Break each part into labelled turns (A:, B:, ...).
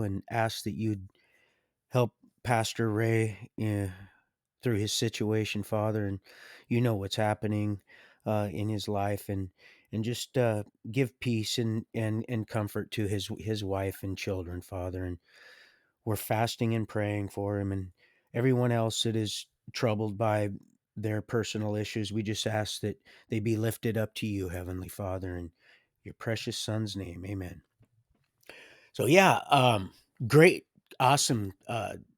A: and ask that you'd help Pastor Ray through his situation, Father, and you know what's happening in his life, and just give peace and comfort to his wife and children, Father. And we're fasting and praying for him and everyone else that is troubled by their personal issues. We just ask that they be lifted up to you, Heavenly Father, in your precious Son's name. Amen. So yeah, great, awesome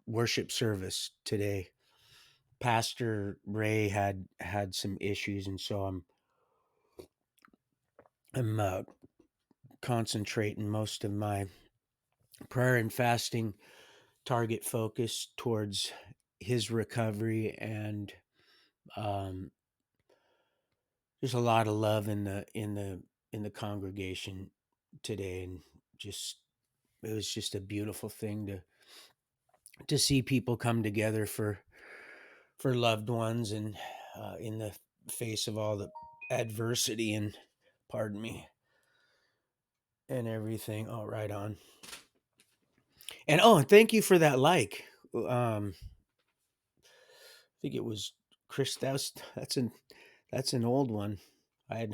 A: worship service today. Pastor Ray had some issues, and so I'm concentrating most of my prayer and fasting target focus towards his recovery, and um, there's a lot of love in the congregation today, and just it was just a beautiful thing to see people come together for loved ones, and in the face of all the adversity and pardon me and everything. Oh, right on. And thank you for that like. I think it was Chris. That's an old one. I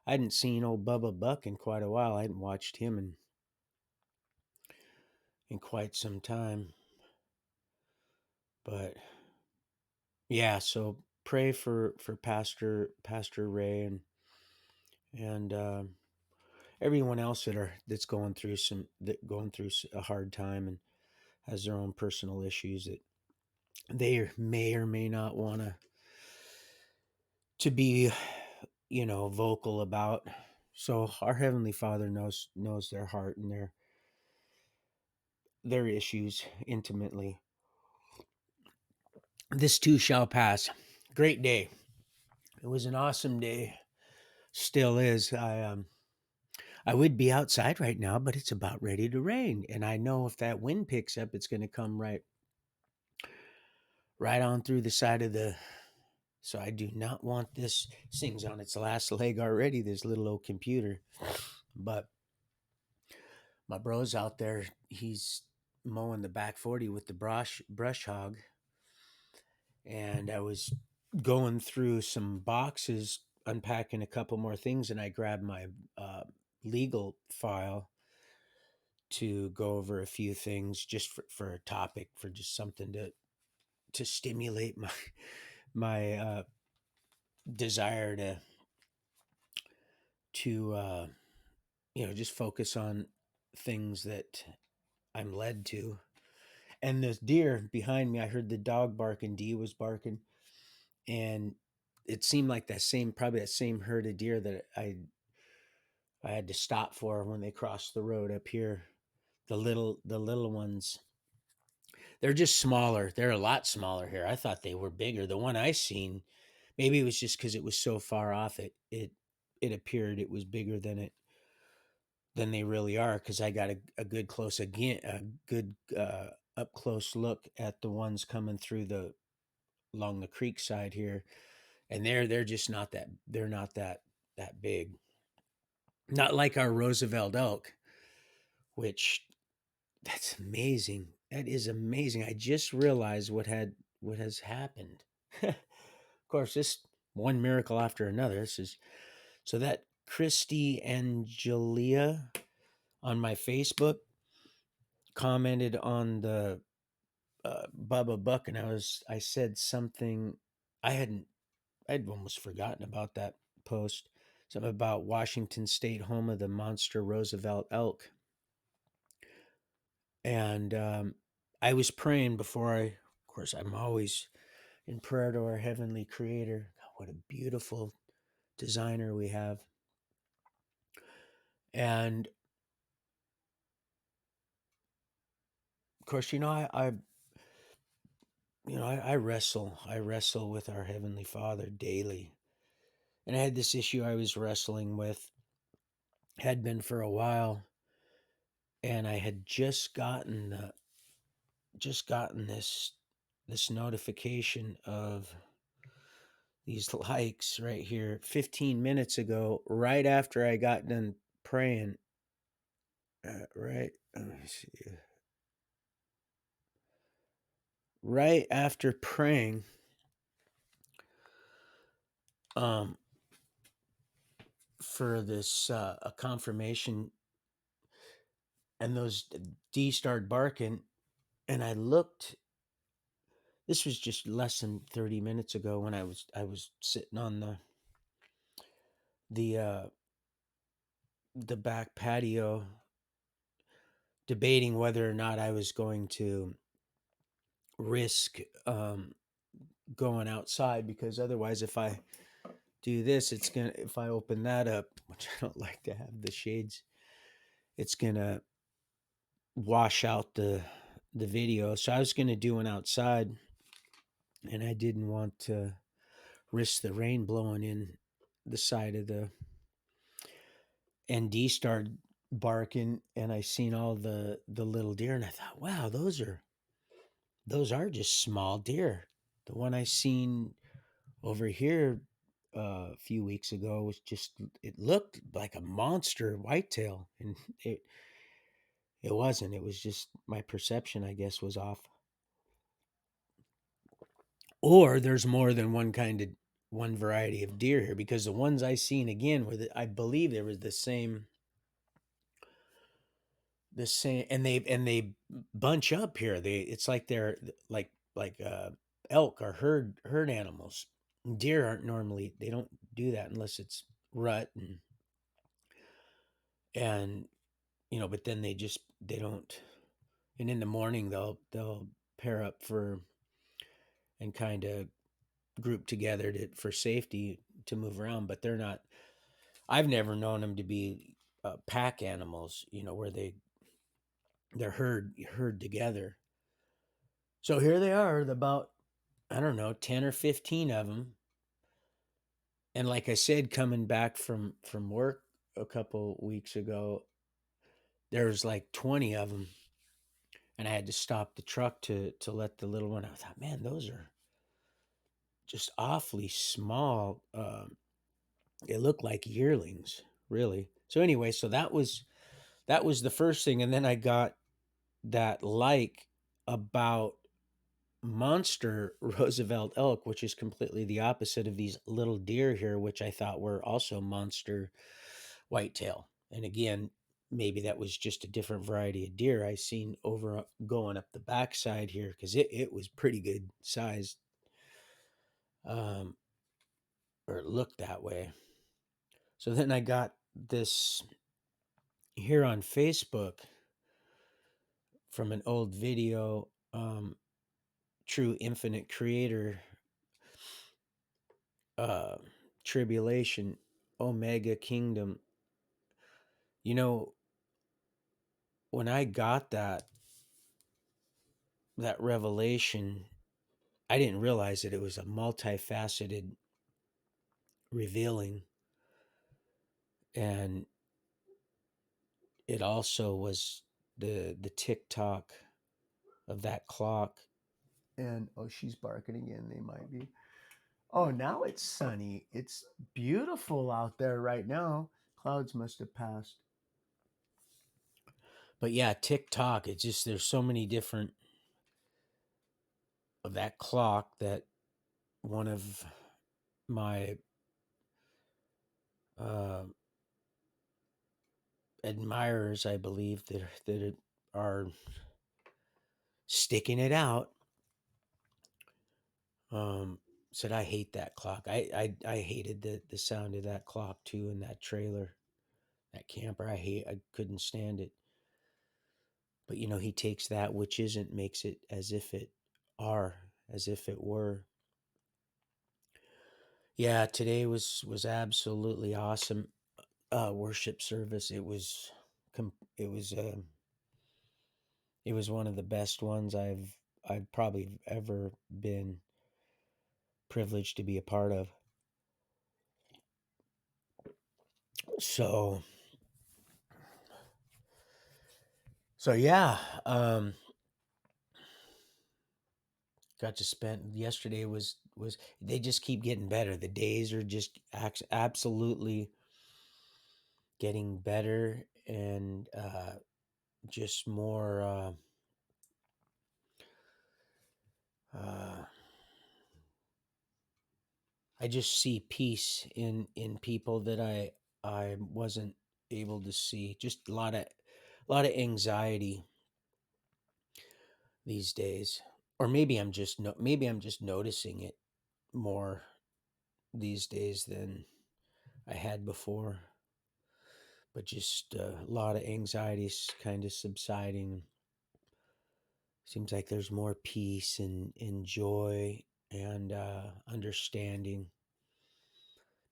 A: hadn't seen old Bubba Buck in quite a while. I hadn't watched him in quite some time. But yeah, so pray for Pastor Ray and everyone else that's going through a hard time and has their own personal issues that they may or may not want to be, vocal about. So our Heavenly Father knows their heart and their issues intimately. This too shall pass. Great day. It was an awesome day. Still is. I would be outside right now, but it's about ready to rain, and I know if that wind picks up, it's going to come right on through the side of the. So I do not want this. Thing's on its last leg already. This little old computer, but my bro's out there. He's mowing the back 40 with the brush hog, and I was going through some boxes, unpacking a couple more things, and I grabbed my legal file to go over a few things just for a topic, for just something to stimulate my desire to just focus on things that I'm led to. And this deer behind me, I heard the dog barking. Dee was barking, and it seemed like probably that same herd of deer that I had to stop for when they crossed the road up here. The little ones, they're just smaller. They're a lot smaller here. I thought they were bigger. The one I seen, maybe it was just because it was so far off. It appeared it was bigger than they really are. Because I got a good up close look at the ones coming through the along the creek side here, and they're just not that. They're not that big. Not like our Roosevelt elk, which that's amazing. That is amazing. I just realized what has happened. Of course, this one miracle after another. This is so that Christy Angelia on my Facebook commented on the Bubba Buck, and I said something I'd almost forgotten about that post. Something about Washington State, home of the monster Roosevelt elk. And I was praying before of course, I'm always in prayer to our Heavenly Creator. God, what a beautiful designer we have. And of course, I wrestle with our Heavenly Father daily. And I had this issue I was wrestling with, had been for a while, and I had just gotten this notification of these likes right here 15 minutes ago, right after I got done praying. Right, let me see. right after praying, um, for this a confirmation, and those D started barking, and I looked. This was just less than 30 minutes ago when I was sitting on the uh, the back patio debating whether or not I was going to risk going outside, because otherwise, if I do this, it's gonna if I open that up, which I don't like to have the shades, it's gonna wash out the video. So I was gonna do one outside, and I didn't want to risk the rain blowing in the side of the ND started barking, and I seen all the little deer, and I thought, wow, those are just small deer. The one I seen over here a few weeks ago was just, it looked like a monster whitetail, and it wasn't. It was just my perception, I guess, was off. Or there's more than one variety of deer here, because the ones I seen again I believe there was the same, and they bunch up here. It's like they're like elk are herd animals. Deer aren't normally, they don't do that unless it's rut, and but then they don't. And in the morning they'll pair up for and kind of group together for safety to move around, but they're not. I've never known them to be pack animals, where they're herd together. So here they are, about, I don't know, 10 or 15 of them. And like I said, coming back from work a couple weeks ago, there's like 20 of them, and I had to stop the truck to let the little one. I thought, man, those are just awfully small. They look like yearlings, really. So anyway, so that was the first thing, and then I got that about monster Roosevelt elk, which is completely the opposite of these little deer here, which I thought were also monster whitetail. And again, maybe that was just a different variety of deer I seen over going up the backside here, because it was pretty good sized, um, or it looked that way. So then I got this here on Facebook from an old video, True Infinite Creator, uh, Tribulation, Omega Kingdom. You know, when I got that revelation, I didn't realize that it was a multifaceted revealing, and it also was the tick tock of that clock. And oh, she's barking again. They might be. Oh, now it's sunny. It's beautiful out there right now. Clouds must have passed. But yeah, tick tock. It's just, there's so many different of that clock that one of my uh, admirers, I believe, that are sticking it out, um, said, I hate that clock. I hated the sound of that clock too, in that trailer, that camper. I couldn't stand it. But he takes that which isn't, makes it as if it are, as if it were. Yeah, today was absolutely awesome. Worship service. It was it was one of the best ones I've probably ever been privileged to be a part of. So yeah, got to spend yesterday was they just keep getting better. The days are just absolutely getting better, and just more Uh, I just see peace in people that I wasn't able to see. Just a lot of anxiety these days, or maybe I'm just maybe I'm just noticing it more these days than I had before. But just a lot of anxieties kind of subsiding. Seems like there's more peace and joy and understanding,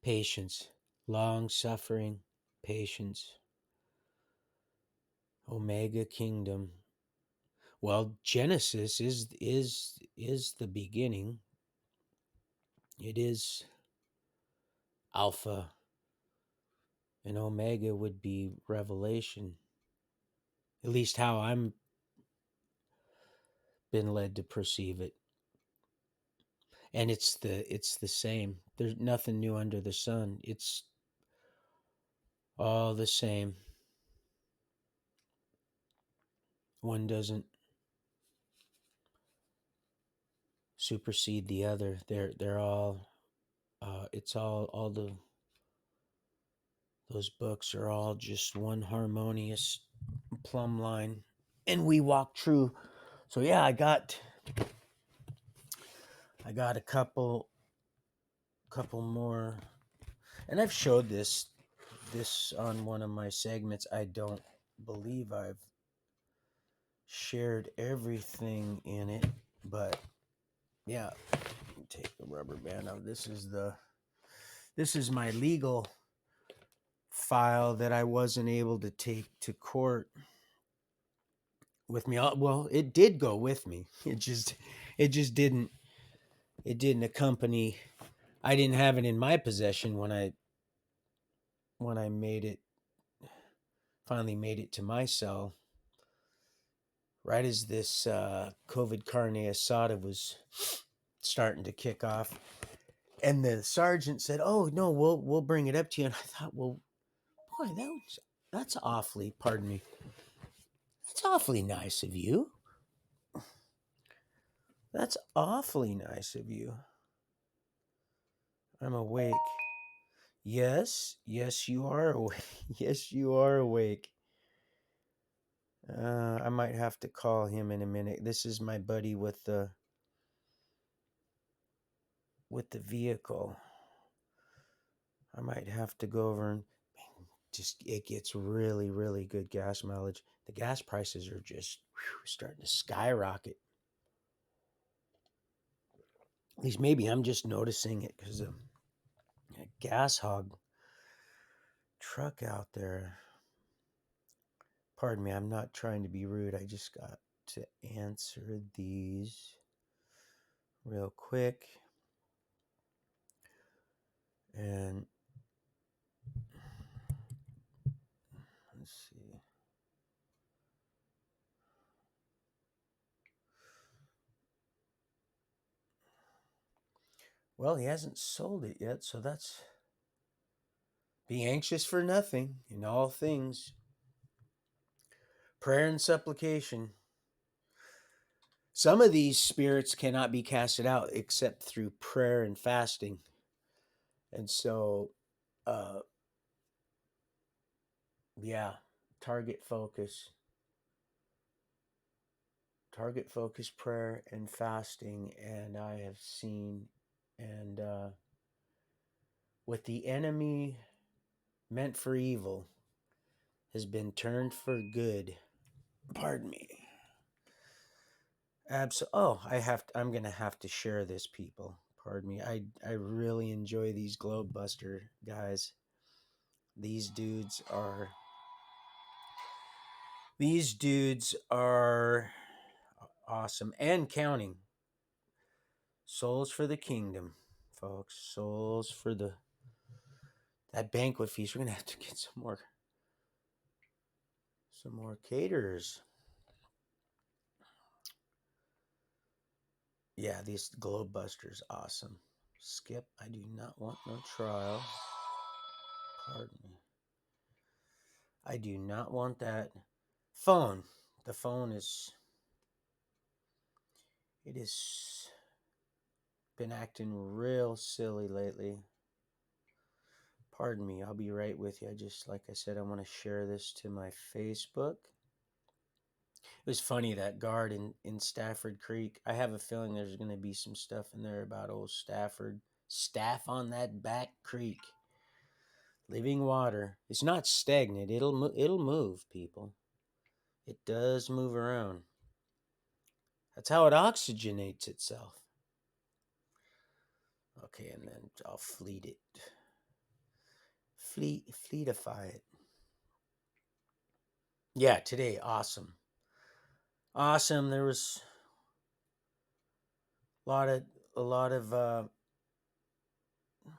A: patience, long suffering, patience, Omega Kingdom. Well, Genesis is the beginning. It is Alpha, and Omega would be Revelation. At least how I'm been led to perceive it. And it's the same. There's nothing new under the sun. It's all the same. One doesn't supersede the other. They're all it's all the those books are all just one harmonious plumb line, and we walk true. So yeah, I got a couple more, and I've showed this on one of my segments. I don't believe I've shared everything in it, but yeah, take the rubber band out. This is my legal file that I wasn't able to take to court with me. Well, it did go with me. It just didn't accompany. I didn't have it in my possession when I finally made it to my cell. Right as this COVID carne asada was starting to kick off, and the sergeant said, "Oh no, we'll bring it up to you." And I thought, well, boy, that's awfully. Pardon me. That's awfully nice of you. That's awfully nice of you. I'm awake. Yes, you are awake. Yes, you are awake. I might have to call him in a minute. This is my buddy with the vehicle. I might have to go over and just it gets really, really good gas mileage. The gas prices are just starting to skyrocket. At least maybe I'm just noticing it because of a gas hog truck out there. Pardon me, I'm not trying to be rude. I just got to answer these real quick. And let's see. Well, he hasn't sold it yet, so that's be anxious for nothing in all things. Prayer and supplication. Some of these spirits cannot be casted out except through prayer and fasting. And so, uh, yeah, target focus. Target focus prayer and fasting. And I have seen, and what the enemy meant for evil has been turned for good. Pardon me. Oh, I'm gonna have to share this, people. Pardon me. I really enjoy these Globe Buster guys. These dudes are awesome and counting. Souls for the kingdom, folks. Souls for that banquet feast. We're gonna have to get some more caterers. Yeah, these Globe Busters, awesome. Skip, I do not want no trial. Pardon me. I do not want that phone. The phone is It has been acting real silly lately. Pardon me, I'll be right with you. Like I said, I want to share this to my Facebook. It was funny, that guard in Stafford Creek. I have a feeling there's going to be some stuff in there about old Stafford. Staff on that back creek. Living water. It's not stagnant. It'll move, people. It does move around. That's how it oxygenates itself. Okay, and then I'll fleetify it. Yeah, today, awesome. There was a lot of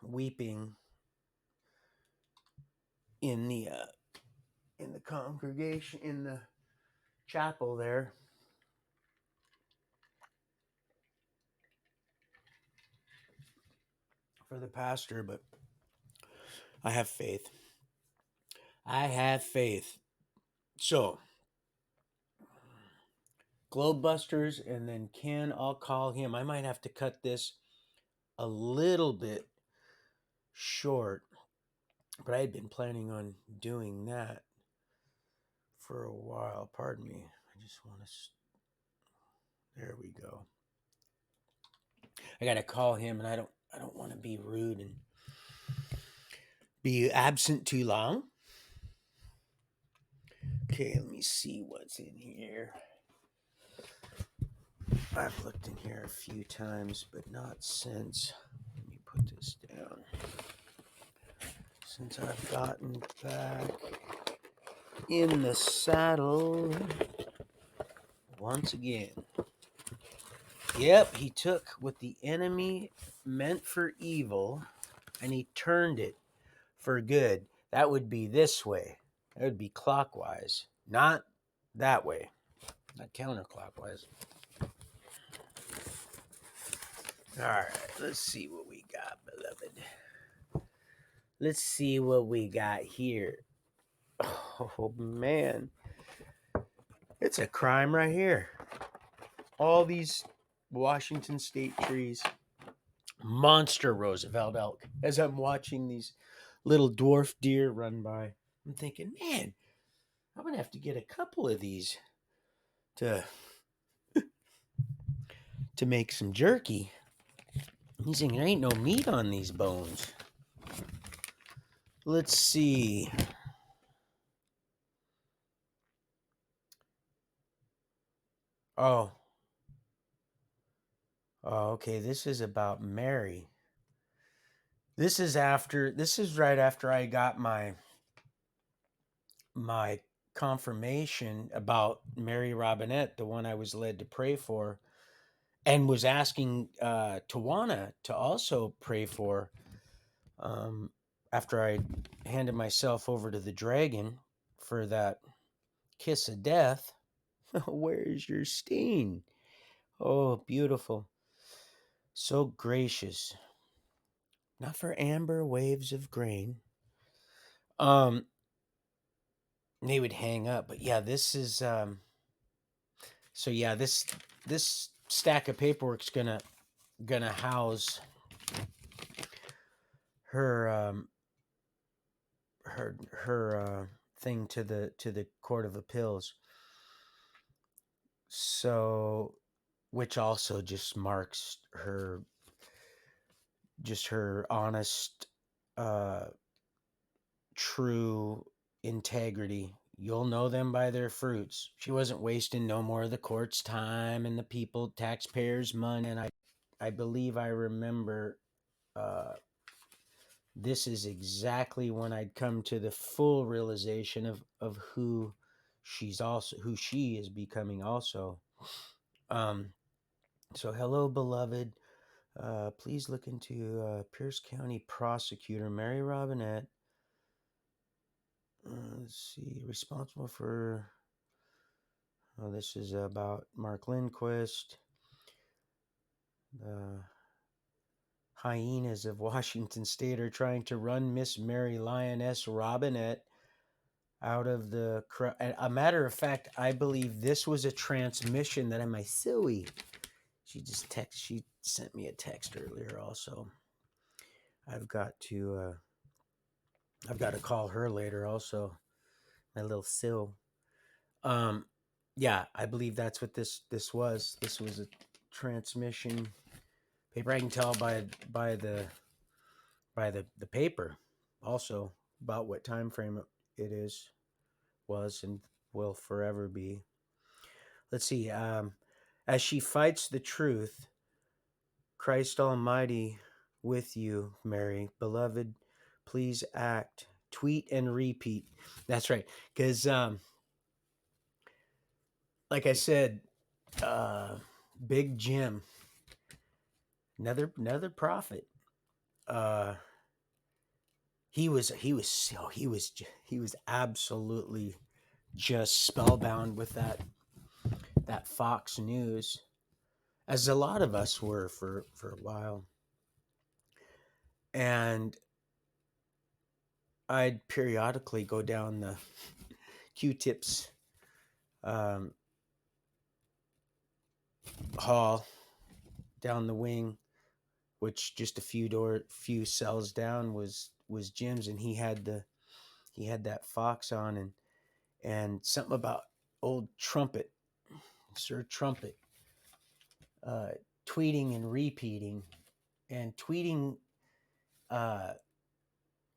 A: weeping in the congregation, in the chapel there. For the pastor, but I have faith. So, Globebusters, and then Ken, I'll call him. I might have to cut this a little bit short, but I had been planning on doing that for a while. Pardon me. I just want to. There we go. I got to call him, and I don't want to be rude and be absent too long. Okay, let me see what's in here. I've looked in here a few times, but not since. Let me put this down. Since I've gotten back in the saddle once again. Yep, he took what the enemy meant for evil and he turned it for good. That would be this way. That would be clockwise, not that way, not counterclockwise. All right, let's see what we got, beloved. Let's see what we got here. Oh, man. It's a crime right here. All these Washington State trees. Monster Roosevelt elk. As I'm watching these little dwarf deer run by, I'm thinking, man, I'm going to have to get a couple of these to make some jerky. He's saying there ain't no meat on these bones. Let's see. Oh, okay. This is about Mary. This is right after I got my confirmation about Mary Robinette, the one I was led to pray for, and was asking Tawana to also pray for. After I handed myself over to the dragon for that kiss of death. Where's your steen? Oh, beautiful. So gracious. Not for amber waves of grain. They would hang up, but yeah, this is so yeah, this stack of paperwork's gonna house her her thing to the Court of Appeals. So, which also just marks her honest, true integrity. You'll know them by their fruits. She wasn't wasting no more of the court's time and the people, taxpayers' money. And I believe I remember this is exactly when I'd come to the full realization of who she is becoming also. So hello, beloved. Please look into Pierce County Prosecutor Mary Robinette. Let's see, responsible for. Oh, this is about Mark Lindquist. The hyenas of Washington State are trying to run Miss Mary Lioness Robinette out of the. A matter of fact, I believe this was a transmission that I'm a silly. She sent me a text earlier also. I've got to call her later also. My little Sil. Um yeah, I believe that's what this was. This was a transmission paper. I can tell by the paper also about what time frame it was and will forever be. Let's see. As she fights the truth, Christ Almighty with you, Mary, beloved, please act, tweet, and repeat. That's right. Because, like I said, Big Jim, another prophet. Uh, he was absolutely just spellbound with that Fox News, as a lot of us were for a while. And I'd periodically go down the Q-tips um, hall down the wing, which just a few cells down was Jim's, and he had that Fox on, and something about old Trumpet, Sir Trumpet, uh, tweeting and repeating, and uh,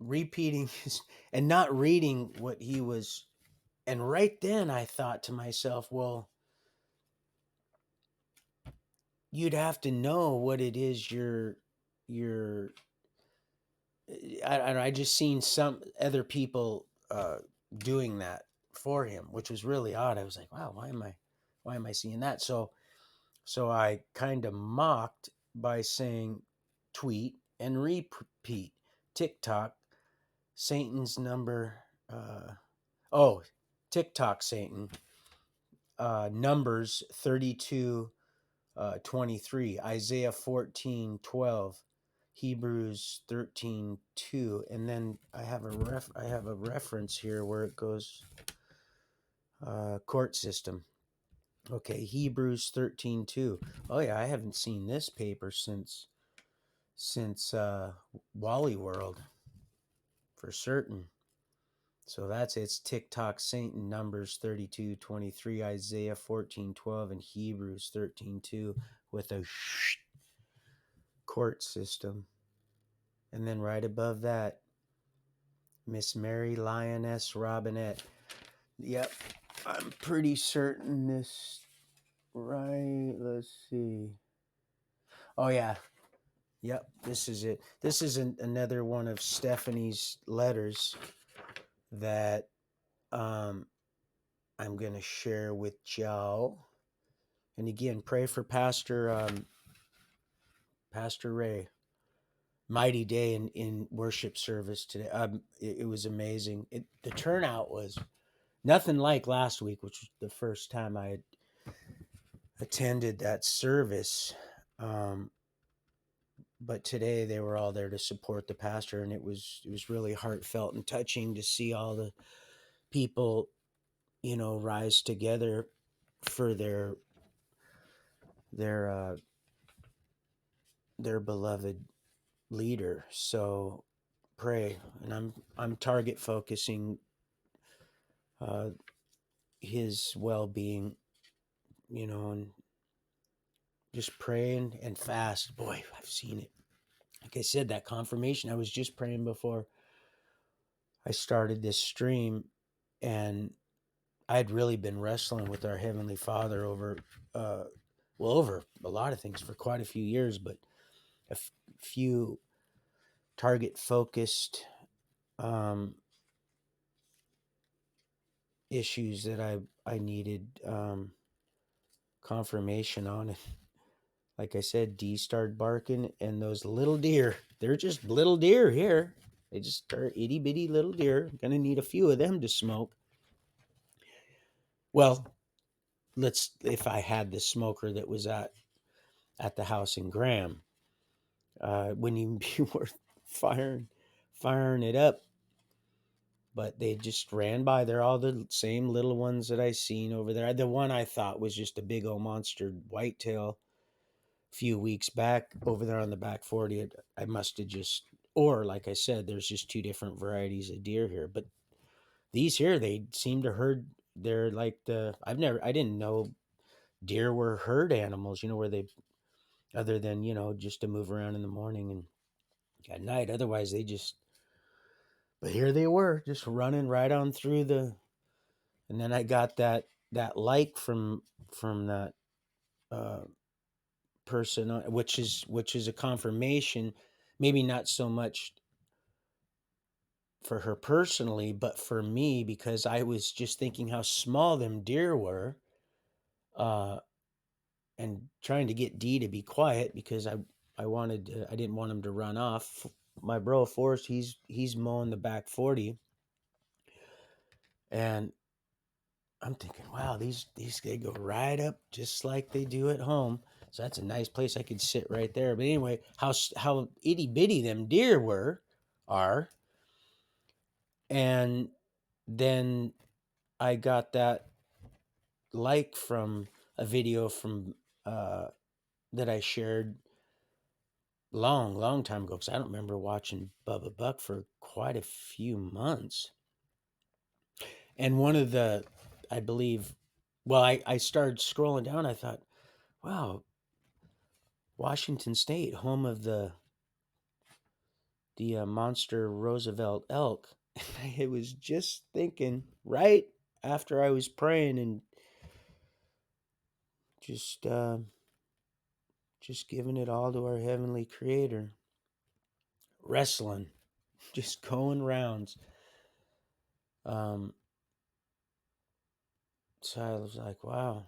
A: repeating and not reading what he was. And right then I thought to myself, well, you'd have to know what it is you're I just seen some other people doing that for him, which was really odd. I was like, wow, why am I seeing that? So I kind of mocked by saying tweet and repeat. TikTok, Satan's number. Oh, TikTok Satan. Numbers 32 23, Isaiah 14:12, Hebrews 13:2, and then I have a reference here where it goes court system. Okay, Hebrews 13:2. Oh yeah, I haven't seen this paper since Wally World for certain. So it's TikTok Satan, Numbers 32:23, Isaiah 14:12, and Hebrews 13:2 with a court system. And then right above that, Miss Mary Lioness Robinette. Yep, I'm pretty certain this. Right, let's see. Oh, yeah. Yep, this is it. This is another one of Stephanie's letters that I'm going to share with y'all. And again, pray for Pastor Ray. Mighty day in worship service today. It was amazing. The turnout was nothing like last week, which was the first time I had attended that service. But today they were all there to support the pastor, and it was really heartfelt and touching to see all the people, rise together for their beloved leader. So pray, and I'm target focusing his well-being, and just pray and fast. Boy, I've seen it. Like I said, that confirmation, I was just praying before I started this stream, and I'd really been wrestling with our Heavenly Father over a lot of things for quite a few years, but a few target focused issues that I needed confirmation on. Like I said, D started barking, and those little deer, they're just little deer here. They just are itty bitty little deer. Gonna need a few of them to smoke. Well, if I had the smoker that was at the house in Graham, wouldn't even be worth firing it up. But they just ran by. They're all the same little ones that I seen over there. The one I thought was just a big old monster whitetail few weeks back over there on the back 40. I must have just, or like I said, there's just two different varieties of deer here. But these here, they seem to herd. They're like I didn't know deer were herd animals, where they, other than, just to move around in the morning and at night. Otherwise, but here they were just running right on through and then I got that like from that uh, person, which is a confirmation, maybe not so much for her personally, but for me, because I was just thinking how small them deer were, uh, and trying to get Dee to be quiet because I didn't want him to run off. My bro Forrest, he's mowing the back 40, and I'm thinking, wow, these they go right up just like they do at home. So that's a nice place I could sit right there. But anyway, how itty bitty them deer are, and then I got that like from a video from uh, that I shared long time ago, because I don't remember watching Bubba Buck for quite a few months. And one of the, I believe, well, I started scrolling down. I thought, wow, Washington State, home of the monster Roosevelt elk. I was just thinking right after I was praying and just just giving it all to our heavenly Creator, wrestling, just going rounds. Um, so I was like, wow,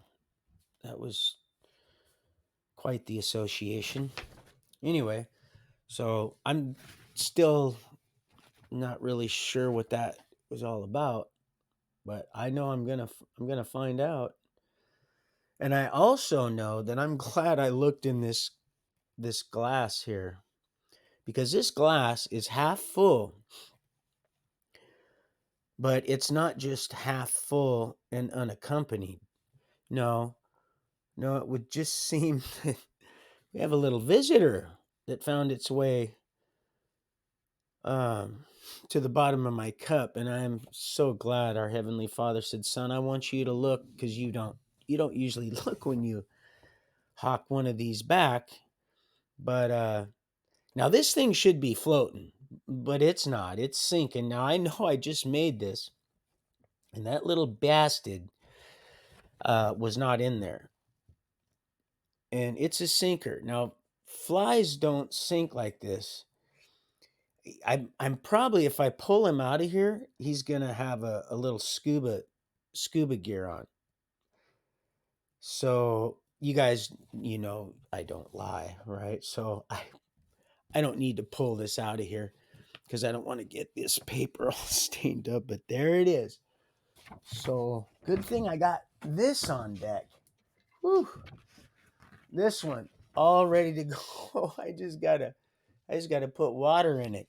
A: that was quite the association. Anyway, so I'm still not really sure what that was all about, but I know I'm gonna find out. And I also know that I'm glad I looked in this glass here, because this glass is half full, but it's not just half full and unaccompanied. No, no, it would just seem that we have a little visitor that found its way um, to the bottom of my cup, and I'm so glad our Heavenly Father said, "Son, I want you to look, because you don't usually look when you hawk one of these back." But now this thing should be floating, but it's not. It's sinking. Now I know I just made this, and that little bastard was not in there, and it's a sinker. Now flies don't sink like this. I'm probably, if I pull him out of here, he's gonna have a little scuba gear on. So you guys, I don't lie, right? So I don't need to pull this out of here because I don't want to get this paper all stained up. But there it is. So good thing I got this on deck. Whew. This one all ready to go. I just gotta put water in it.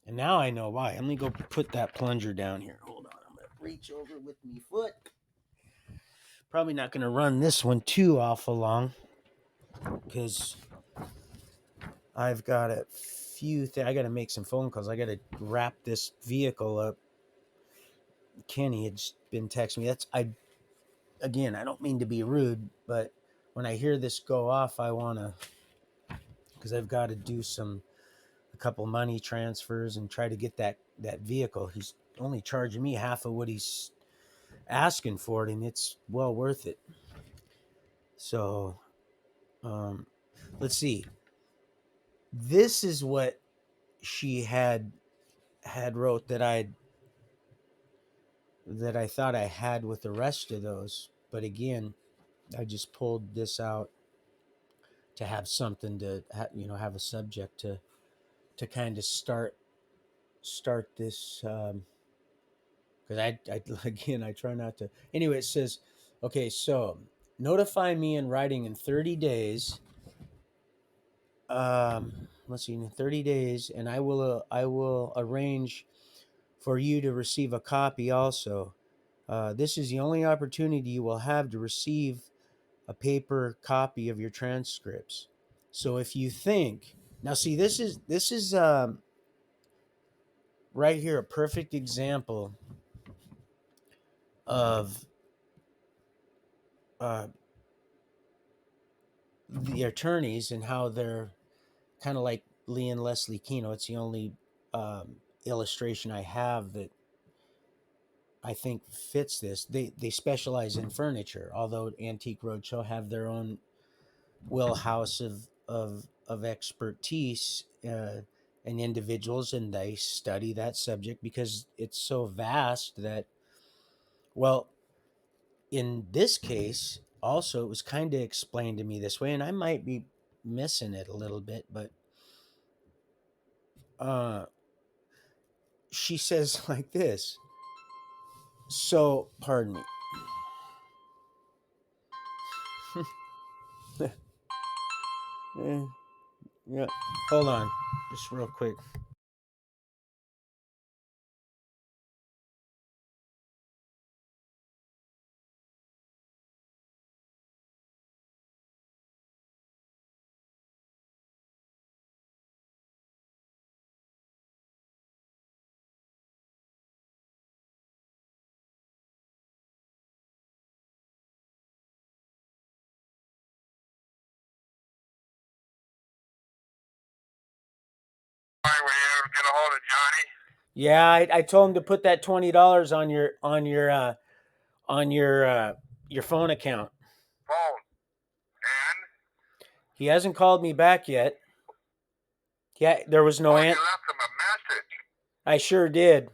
A: And now I know why. I'm gonna go put that plunger down here. Hold on. I'm gonna reach over with my foot. Probably not gonna run this one too awful long, because I've got a few things. I gotta make some phone calls. I gotta wrap this vehicle up. Kenny had been texting me. I don't mean to be rude, but when I hear this go off, I wanna, because I've got to do a couple money transfers and try to get that vehicle. He's only charging me half of what he's asking for it, and it's well worth it. So um let's see. This is what she had wrote that I thought I had with the rest of those, but again, I just pulled this out to have something to have a subject to kind of start this, because I again, I try not to. Anyway, it says, okay, so notify me in writing in 30 days. Let's see, in 30 days, and I will arrange for you to receive a copy also. This is the only opportunity you will have to receive a paper copy of your transcripts. So if you think now, see, this is right here a perfect example of uh, the attorneys and how they're kind of like Lee and Leslie Keno. It's the only illustration I have that I think fits this. They specialize in furniture, although Antique Roadshow have their own wheelhouse of expertise and individuals, and they study that subject because it's so vast that, well, in this case, also it was kind of explained to me this way, and I might be missing it a little bit, but uh, she says like this. So, pardon me. Eh, yeah, hold on, just real quick. Were you ever get a hold of Johnny? Yeah, I told him to put that $20 on your phone account. Phone. And he hasn't called me back yet. Yeah, there was no answer. You left him a message. I sure did. You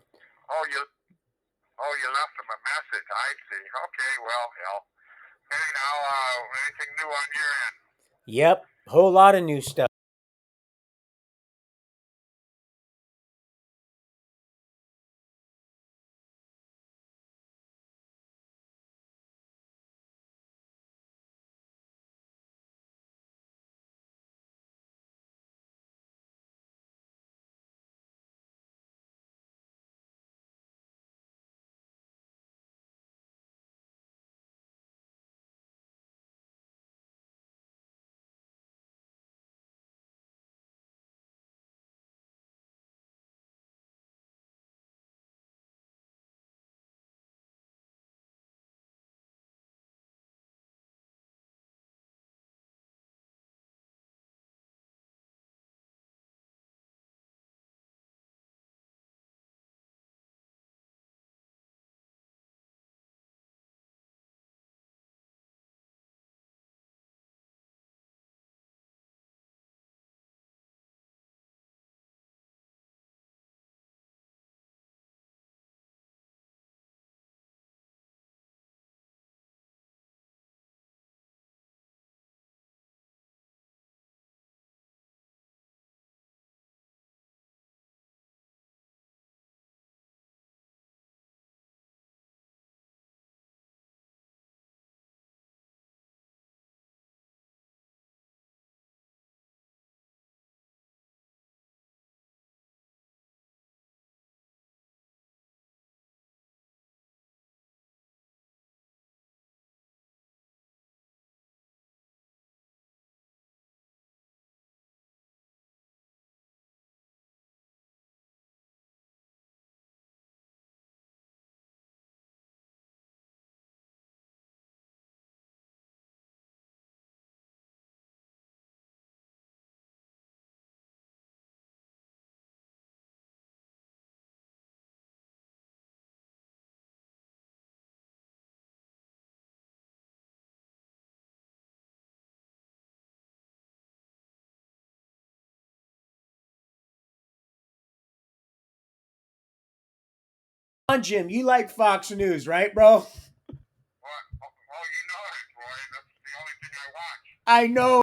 A: left him a message. I see. Okay, well, hell. Hey, now, anything new on your end? Yep, whole lot of new stuff. On, Jim, you like Fox News, right, bro? Well, you know it, boy. That's the only thing I watch. I know.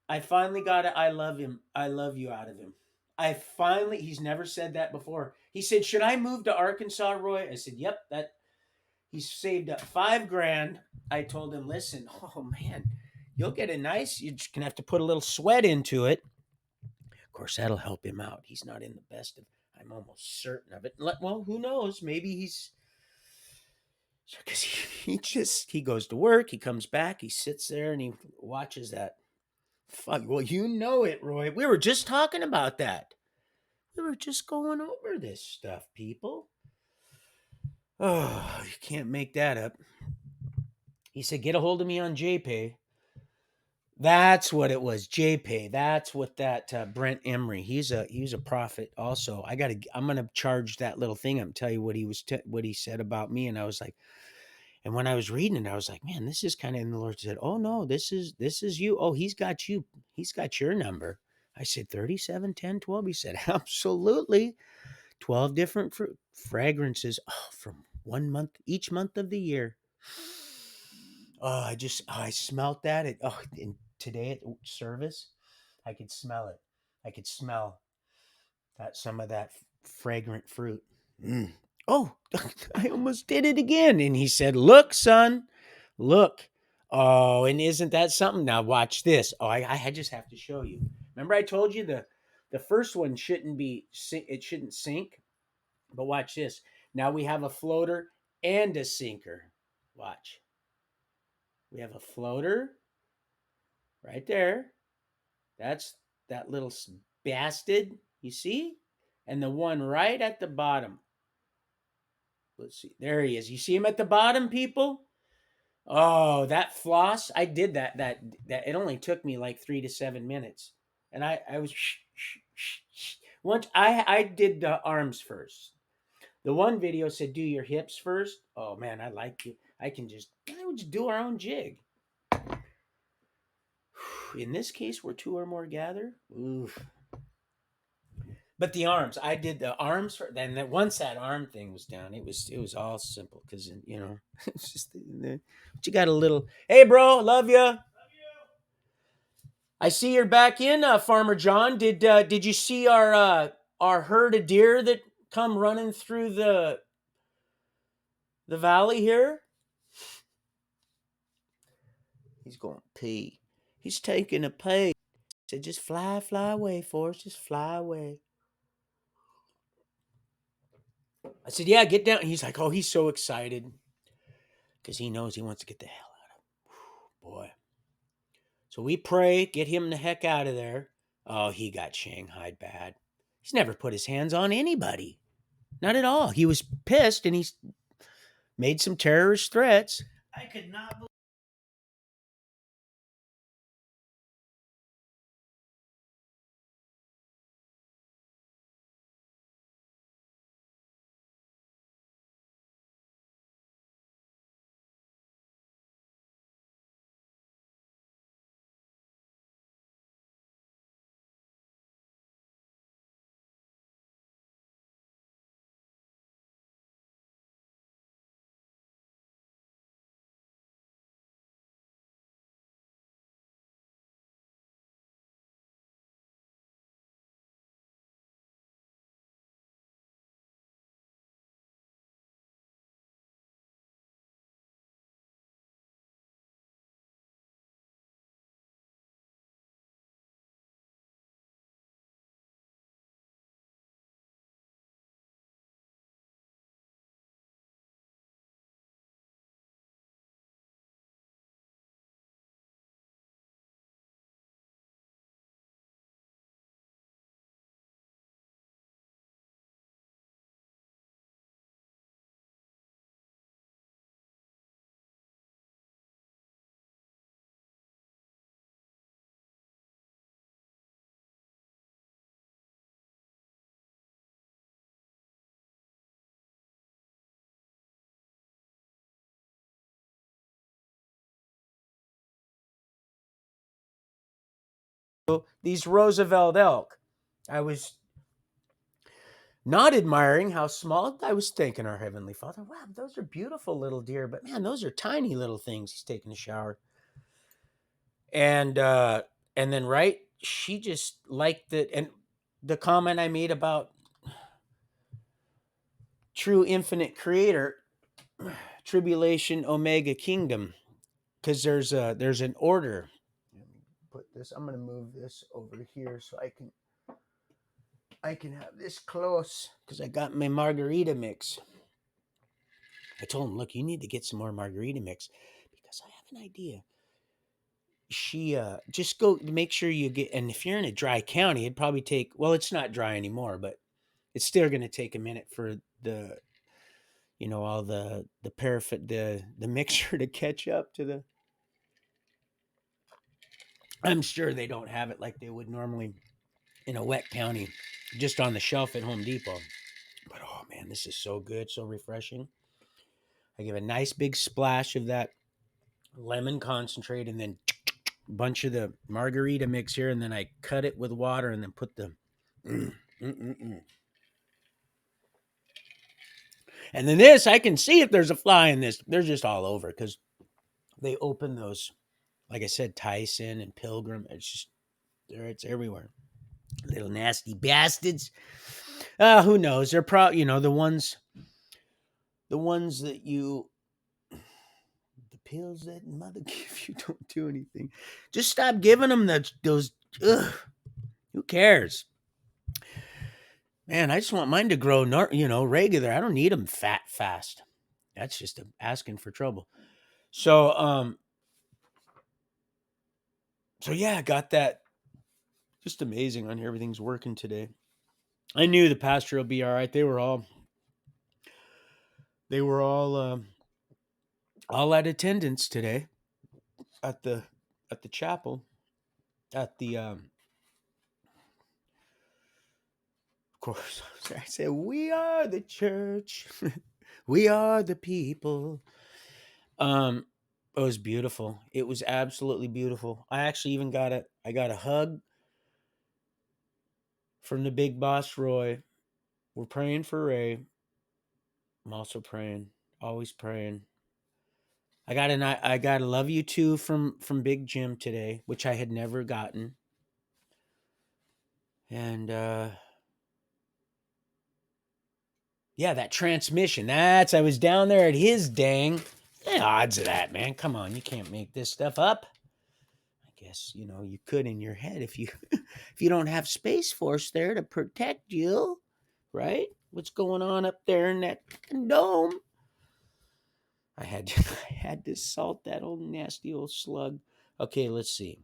A: I finally got it. I love him. I love you out of him. He's never said that before. He said, "Should I move to Arkansas, Roy?" I said, "Yep, that." He's saved up 5 grand. I told him, "Listen, oh man, you'll get a nice, you're just gonna have to put a little sweat into it. Of course, that'll help him out. He's not in the best of, I'm almost certain of it. Well, who knows? Maybe he's, because he goes to work, he comes back, he sits there and he watches that. Fuck, well, you know it, Roy. We were just talking about that. We were just going over this stuff, people. Oh, you can't make that up. He said, get a hold of me on JPay. That's what it was, JPay. That's what that Brent Emery. He's a prophet. Also, I'm gonna charge that little thing. I'm tell you what what he said about me, and I was like, and when I was reading it, I was like, man, this is kind of. And the Lord said, oh no, this is you. Oh, he's got you. He's got your number. I said 37, 10, 12. He said, absolutely. 12 different fragrances from 1 month, each month of the year. Oh, I smelt that. Today at service, I could smell it. I could smell that some of that fragrant fruit. Mm. Oh, I almost did it again. And he said, look, son, look. Oh, and isn't that something? Now watch this. Oh, I just have to show you. Remember I told you the first one it shouldn't sink. But watch this. Now we have a floater and a sinker. Watch. We have a floater right there. That's that little bastard, you see? And the one right at the bottom. Let's see. There he is. You see him at the bottom, people? Oh, that floss. I did that it only took me like 3 to 7 minutes. And I was once I did the arms first. The one video said do your hips first. Oh man, I like it. I would just do our own jig. In this case, where two or more gather. Oof. But the arms, I did the arms for. Then once that arm thing was down, it was all simple because it's just but you got a little. Hey, bro, love you. I see you're back in, Farmer John. Did you see our herd of deer that come running through the valley here? He's going to pee. He's taking a pee. Said, just fly away, Forrest. Just fly away. I said, yeah, get down. He's like, oh, he's so excited because he knows he wants to get the hell out of boy. So we pray, get him the heck out of there. Oh, he got shanghaied bad. He's never put his hands on anybody. Not at all. He was pissed and he's made some terrorist threats. I could not believe. These Roosevelt elk. I was not admiring how small. I was thinking, our Heavenly Father, wow, those are beautiful little deer, but man, those are tiny little things. He's taking a shower. And And then right, she just liked it. And the comment I made about true infinite creator, tribulation, omega, kingdom, because there's an order. Let me put this. I'm gonna move this over here so I can have this close because I got my margarita mix. I told him, look, you need to get some more margarita mix because I have an idea. She just go make sure you get, and if you're in a dry county, it'd probably take, well, it's not dry anymore, but it's still going to take a minute for the, all the paraffin, the mixture to catch up to the. I'm sure they don't have it like they would normally in a wet county, just on the shelf at Home Depot. But oh man, this is so good, so refreshing. I give a nice big splash of that lemon concentrate, and then a bunch of the margarita mix here, and then I cut it with water, and then put the. Mm, mm, mm, mm. And then this, I can see if there's a fly in this. They're just all over because they open those, like I said, Tyson and Pilgrim. It's just there. It's everywhere. Little nasty bastards. Who knows? They're probably the ones that the pills that mother give you don't do anything. Just stop giving them those. Ugh, who cares? Man, I just want mine to grow, regular. I don't need them fat fast. That's just asking for trouble. So, yeah, I got that. Just amazing on here. Everything's working today. I knew the pastor will be all right. They were all at attendance today at the chapel at the of course. I said, "We are the church. We are the people." Um, it was beautiful. It was absolutely beautiful. I actually even I got a hug from the big boss Roy. We're praying for Ray. I'm also praying, always praying. I got a love you too from Big Jim today, which I had never gotten. And yeah, that transmission. I was down there at his dang. Yeah, odds of that, man. Come on, you can't make this stuff up. I guess, you could in your head if you if you don't have Space Force there to protect you, right? What's going on up there in that dome? I had to, I had to salt that old nasty old slug. Okay, let's see.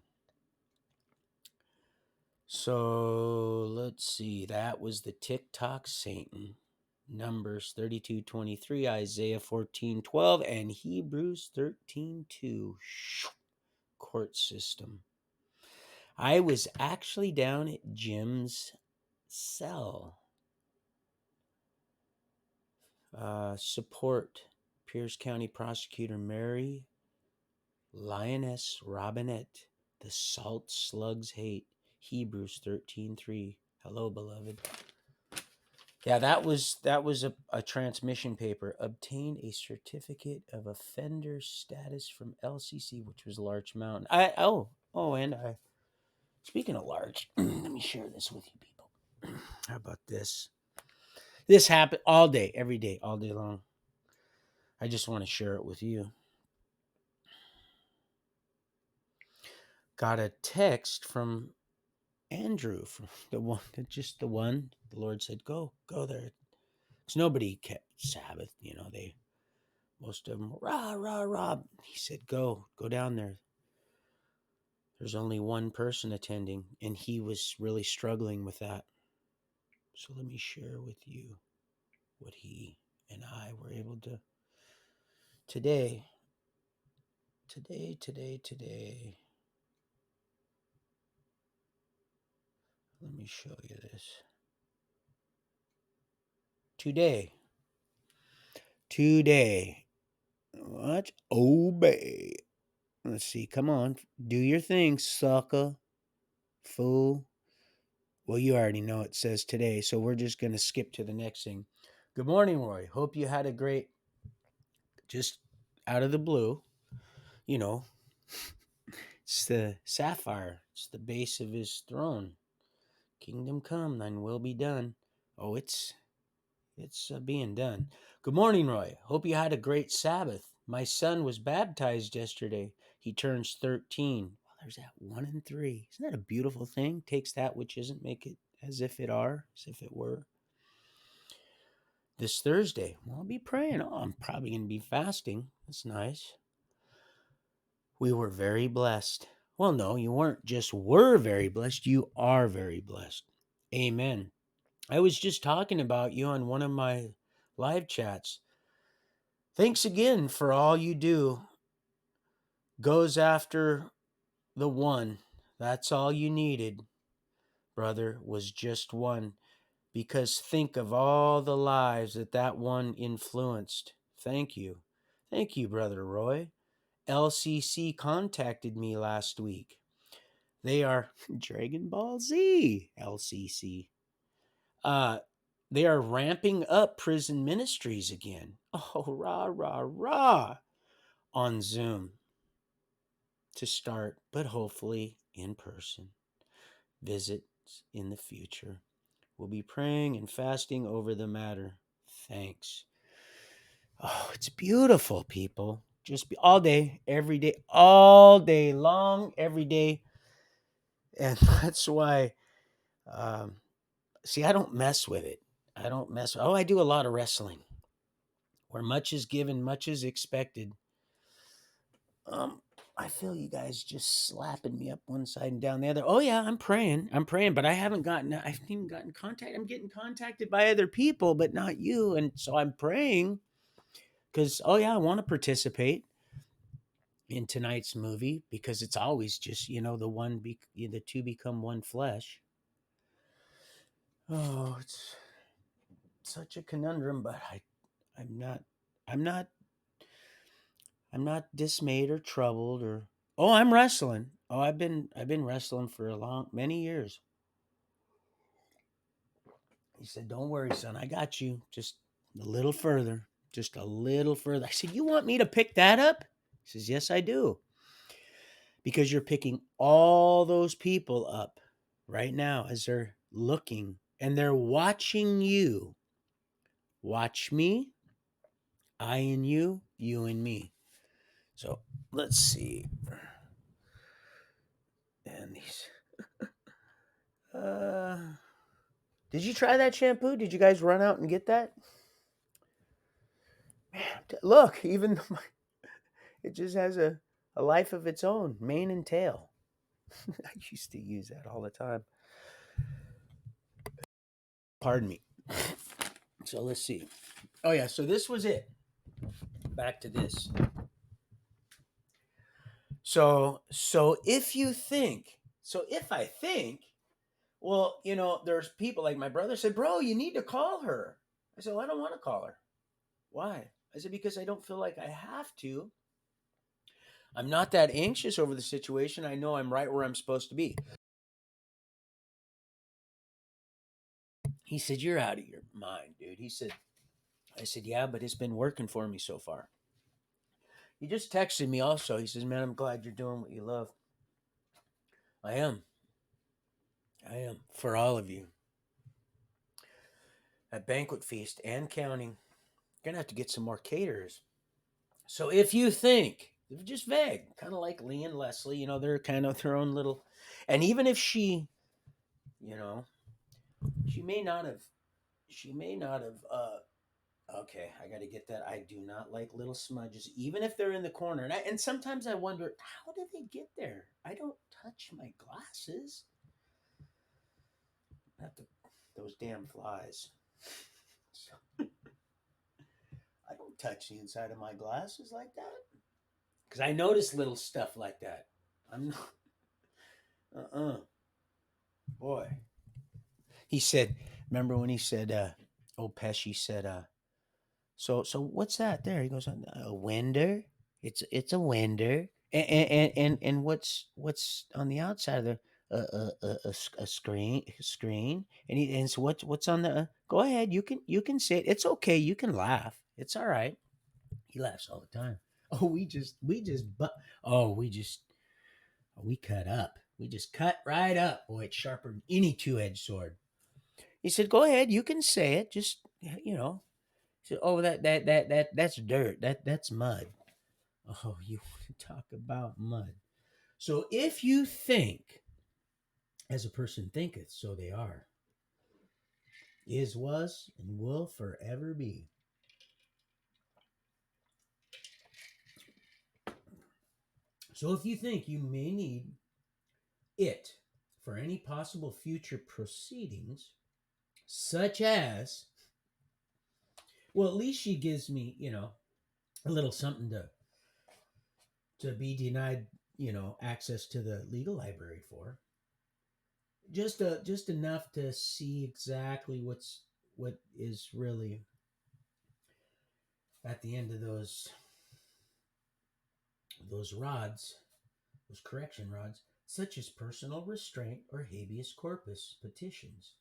A: So let's see. That was the TikTok Satan. Numbers 32:23, Isaiah 14:12, and Hebrews 13:2. Court system. I was actually down at Jim's cell. Support Pierce County Prosecutor Mary Lioness Robinette. The salt slugs hate. Hebrews 13:3. Hello, beloved. Yeah, that was a transmission paper. Obtained a certificate of offender status from LCC, which was Larch Mountain. And I speaking of Larch, let me share this with you people. How about this? This happened all day, every day, all day long. I just want to share it with you. Got a text from Andrew, from the one. The Lord said, "Go there." Because nobody kept Sabbath, most of them, rah, rah, rah. He said, go down there. There's only one person attending, and he was really struggling with that. So let me share with you what he and I were able to today. Let me show you this. Today. What? Obey. Let's see. Come on. Do your thing, sucker. Fool. Well, you already know it says today, so we're just going to skip to the next thing. Good morning, Roy. Hope you had a great, just out of the blue, it's It's the sapphire. It's the base of his throne. Kingdom come, thine will be done. Oh, it's being done. Good morning, Roy. Hope you had a great Sabbath. My son was baptized yesterday. He turns 13. Well, there's that 1 and 3. Isn't that a beautiful thing? Takes that which isn't, make it as if it are, as if it were. This Thursday, well, I'll be praying. Oh, I'm probably going to be fasting. That's nice. We were very blessed. Well, no, you weren't just were very blessed. You are very blessed. Amen. I was just talking about you on one of my live chats. Thanks again for all you do. Goes after the one. That's all you needed, brother, was just one. Because think of all the lives that one influenced. Thank you. Thank you, Brother Roy. LCC contacted me last week. They are Dragon Ball Z, LCC. Uh, they are ramping up prison ministries again. Oh, rah, rah, rah. On Zoom to start, but hopefully in person. Visits in the future. We'll be praying and fasting over the matter. Thanks. Oh, it's beautiful, people. Just be all day, every day, all day long, every day. And that's why, um, see, I don't mess with it. I don't mess. Oh, I do a lot of wrestling where much is given, much is expected. I feel you guys just slapping me up one side and down the other. Oh yeah, I'm praying, but I haven't even gotten contact. I'm getting contacted by other people, but not you. And so I'm praying because, oh yeah, I want to participate in tonight's movie because it's always just, the two become one flesh. Oh, it's such a conundrum, but I'm not, I'm not I'm not dismayed or troubled or, oh, I'm wrestling. Oh, I've been wrestling for many years. He said, "Don't worry, son. I got you. Just a little further. Just a little further." I said, "You want me to pick that up?" He says, "Yes, I do." Because you're picking all those people up right now as they're looking and they're watching you. Watch me, I and you and me. So let's see. And these. Uh, did you try that shampoo? Did you guys run out and get that? Man, look, even though it just has a life of its own, mane and tail. I used to use that all the time. Pardon me. So let's see. Oh yeah, so this was it. Back to this. So if I think, well, there's people like my brother said, "Bro, you need to call her." I said, "Well, I don't want to call her." Why? I said, "Because I don't feel like I have to. I'm not that anxious over the situation. I know I'm right where I'm supposed to be." He said, "You're out of your mind, dude." I said, "Yeah, but it's been working for me so far." He just texted me also. He says, "Man, I'm glad you're doing what you love." I am. I am. For all of you. At Banquet Feast and counting. Gonna have to get some more caterers. So if you think, just vague, kind of like Lee and Leslie, they're kind of their own little, and even if you know, she may not have, okay, I got to get that. I do not like little smudges, even if they're in the corner. And sometimes I wonder, how did they get there? I don't touch my glasses. Not those damn flies. So, I don't touch the inside of my glasses like that. Because I notice little stuff like that. I'm not, boy. He said, remember when he said, old Pesci said, so what's that there? He goes, a wender. It's a wender. And what's on the outside of the a screen. And so what's on the? Go ahead, you can say it. It's okay. You can laugh. It's all right. He laughs all the time. Oh, we just, oh, we just. We cut up. We just cut right up. Boy, it's sharper than any two-edged sword. He said, "Go ahead, you can say it. Just you know." He said, "Oh, that's dirt. That's mud." Oh, you want to talk about mud? So if you think, as a person thinketh, so they are, is, was, and will forever be. So if you think you may need it for any possible future proceedings, such as, well, at least she gives me, a little something to be denied, access to the legal library for. Just enough to see exactly what is really at the end of those rods, those correction rods, such as personal restraint or habeas corpus petitions.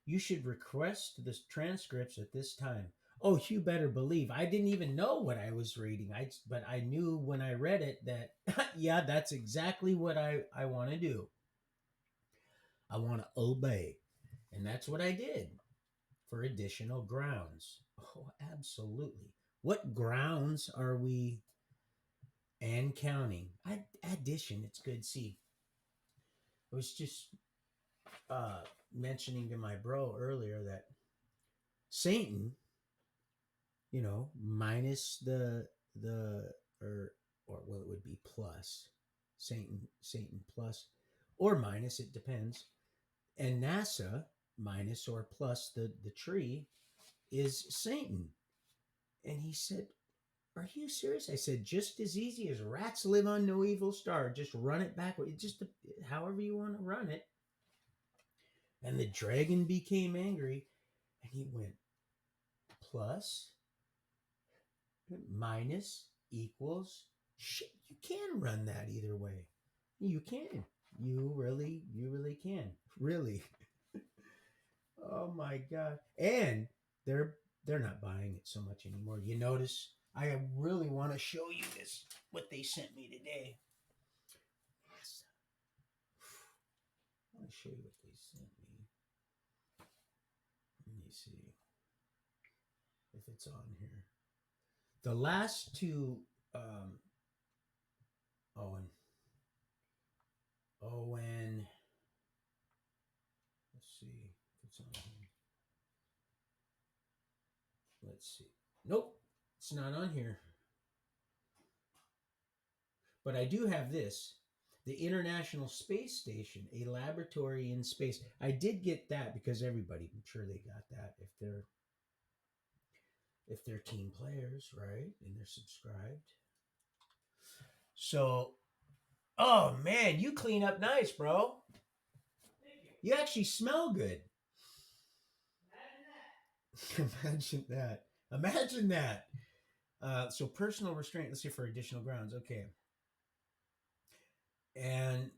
A: You should request the transcripts at this time. Oh, you better believe I didn't even know what I was reading. But I knew when I read it that yeah, that's exactly what I want to do. I want to obey. And that's what I did for additional grounds. Oh, absolutely. What grounds are we and counting? Addition, it's good. See, I was just uh, mentioning to my bro earlier that Satan, minus the or well, it would be plus Satan plus or minus, it depends, and NASA minus or plus the tree is Satan. And he said, "Are you serious?" I said, "Just as easy as rats live on no evil star. Just run it backward. It just however you want to run it." And the dragon became angry, and he went plus minus equals shit. You can run that either way. You can. You really can. Really. Oh my god. And they're not buying it so much anymore. You notice? I really want to show you this. What they sent me today. Yes. I want to show you what they sent me. Let me see if it's on here. The last two. Owen. Owen. Let's see if it's on here. Let's see. Nope, it's not on here. But I do have this. The International Space Station, a laboratory in space. I did get that because everybody, I'm sure they got that if they're team players, right? And they're subscribed. So, oh man, you clean up nice, bro. You actually smell good. Imagine that. Imagine that. So personal restraint. Let's see for additional grounds. Okay. And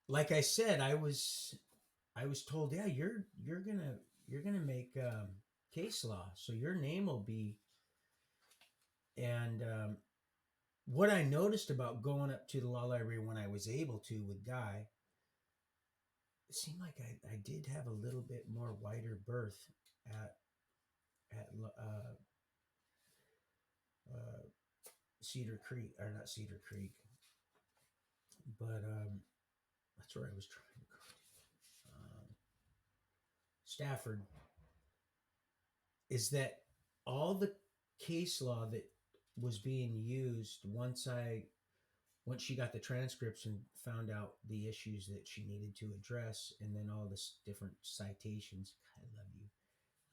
A: like I said, I was told, yeah, you're gonna make case law, so your name will be. And what I noticed about going up to the law library when I was able to with Guy, it seemed like I did have a little bit more wider berth at at uh, Cedar Creek, or not Cedar Creek, but that's where I was trying to go. Stafford, is that all the case law that was being used once she got the transcripts and found out the issues that she needed to address, and then all this different citations. I love you.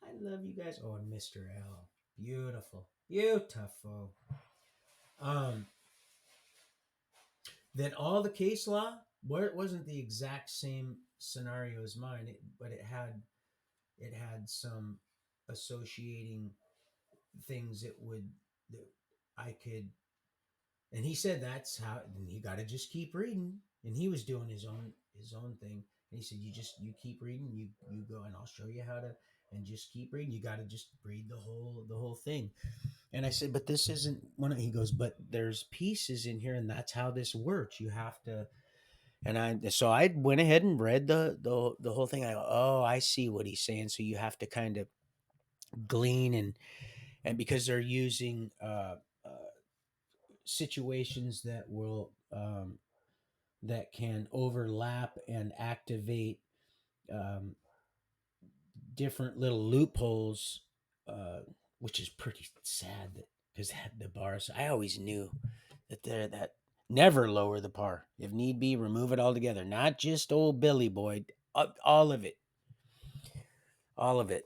A: I love you guys. Oh, and Mr. L. Beautiful. Beautiful. Um, then all the case law, where it wasn't the exact same scenario as mine, but it had some associating things that I could. And he said that's how, and you got to just keep reading. And he was doing his own thing. And he said, you keep reading, you go, and I'll show you how to, and just keep reading. You got to just read the whole thing. And I said, but this isn't one. He goes, but there's pieces in here, and that's how this works. You have to. And I went ahead and read the whole thing. I go, oh, I see what he's saying. So you have to kind of glean, and because they're using situations that will that can overlap and activate um, different little loopholes, uh, which is pretty sad that because the bars. I always knew that they're that never lower the par. If need be, remove it altogether. Not just old Billy Boy, all of it, all of it.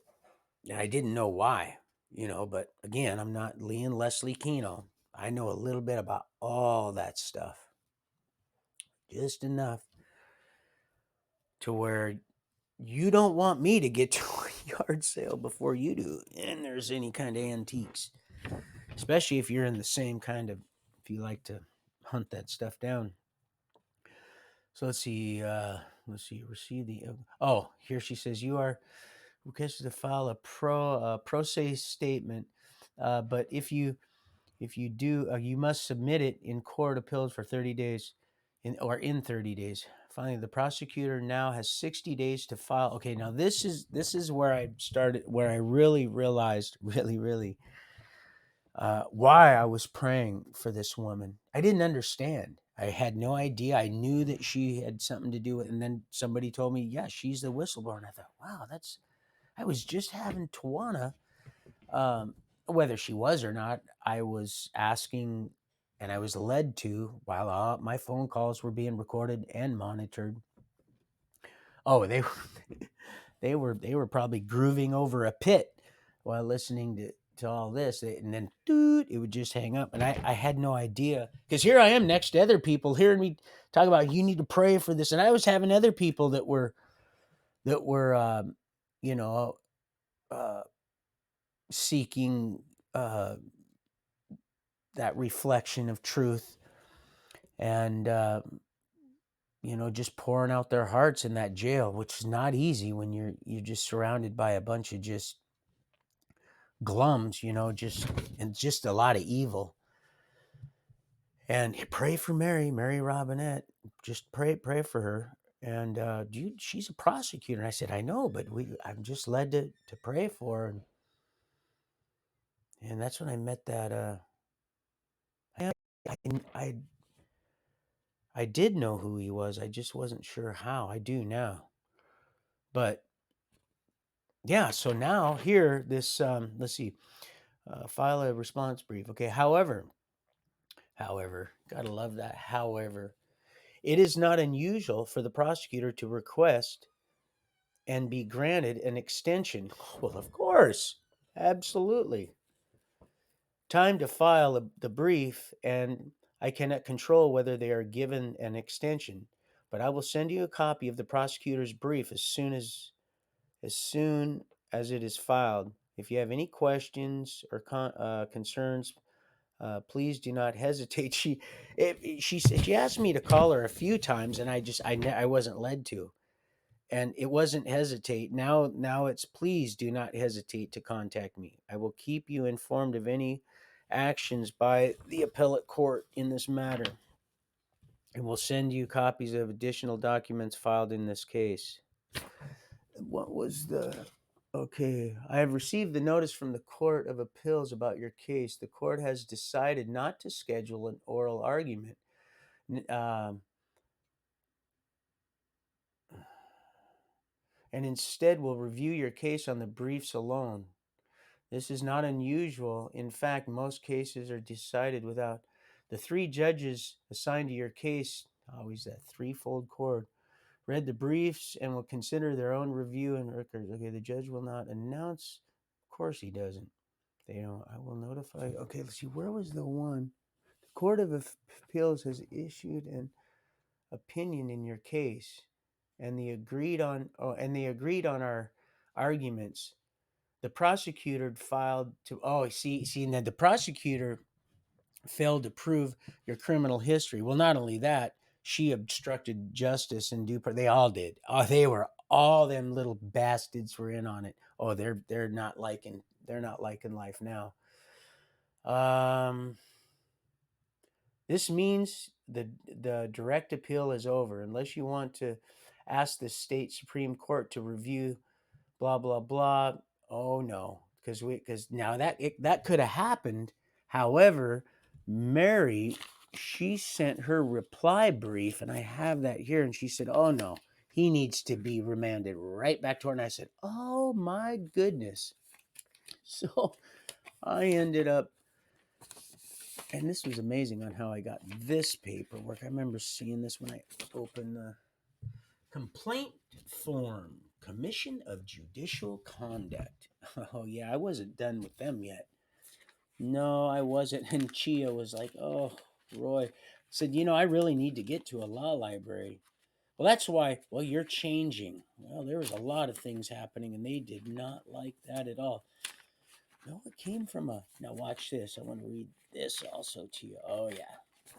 A: And I didn't know why, but again, I'm not Leon Leslie Keno. I know a little bit about all that stuff, just enough to where you don't want me to get to a yard sale before you do, and there's any kind of antiques, especially if you're in the same kind of, if you like to hunt that stuff down. So let's see. Receive the. Oh, here she says you are requested to file a pro se statement, but if you do, you must submit it in court appeals for 30 days, in 30 days. Finally, the prosecutor now has 60 days to file. Okay, now this is where I started, where I really realized, really, why I was praying for this woman. I didn't understand. I had no idea. I knew that she had something to do with, and then somebody told me, yeah, she's the whistleblower. And I thought, wow, I was just having Tawana, um, whether she was or not, I was asking, and I was led to, while my phone calls were being recorded and monitored. Oh, they were, they were probably grooving over a pit while listening to all this, and then dude, it would just hang up, and I had no idea, because here I am next to other people hearing me talk about you need to pray for this, and I was having other people that were you know uh, seeking that reflection of truth, and just pouring out their hearts in that jail, which is not easy when you're just surrounded by a bunch of just glums, just a lot of evil. And pray for Mary Robinette. Just pray for her. And dude, she's a prosecutor. And I said, I know, but I'm just led to pray for her. And that's when I met that. I, I I did know who he was. I just wasn't sure how. I do now. But yeah, so now here, this, let's see, file a response brief. Okay, however, gotta love that. However, it is not unusual for the prosecutor to request and be granted an extension. Well, of course, absolutely. Time to file the brief, and I cannot control whether they are given an extension, but I will send you a copy of the prosecutor's brief as soon as it is filed. If you have any questions or concerns, please do not hesitate. She asked me to call her a few times, and I wasn't led to, and it wasn't hesitate. Now it's please do not hesitate to contact me. I will keep you informed of any actions by the appellate court in this matter, and will send you copies of additional documents filed in this case. What was the Okay, I have received the notice from the Court of Appeals about your case. The court has decided not to schedule an oral argument. And instead will review your case on the briefs alone. This is not unusual. In fact, most cases are decided without the three judges assigned to your case. Always that threefold cord. Read the briefs and will consider their own review and records. Okay, the judge will not announce. Of course, he doesn't. They don't. I will notify. Okay, let's see. Where was the one? The Court of Appeals has issued an opinion in your case, and they agreed on our arguments. The prosecutor filed to. Oh, see, and then the prosecutor failed to prove your criminal history. Well, not only that, she obstructed justice and they all did. Oh, they were all them little bastards were in on it. Oh, they're not liking life now. Um, this means the the direct appeal is over unless you want to ask the state Supreme Court to review blah blah blah. Oh no, because now that could have happened. However, Mary, she sent her reply brief, and I have that here, and she said, "Oh no, he needs to be remanded right back to her." And I said, "Oh my goodness!" So I ended up, and this was amazing on how I got this paperwork. I remember seeing this when I opened the complaint form, Commission of Judicial Conduct. Oh yeah, I wasn't done with them yet. No, I wasn't. And Chia was like, "Oh, Roy," said, I really need to get to a law library. Well, that's why. Well, you're changing. Well, there was a lot of things happening, and they did not like that at all. No, it came from a. Now watch this. I want to read this also to you. Oh yeah,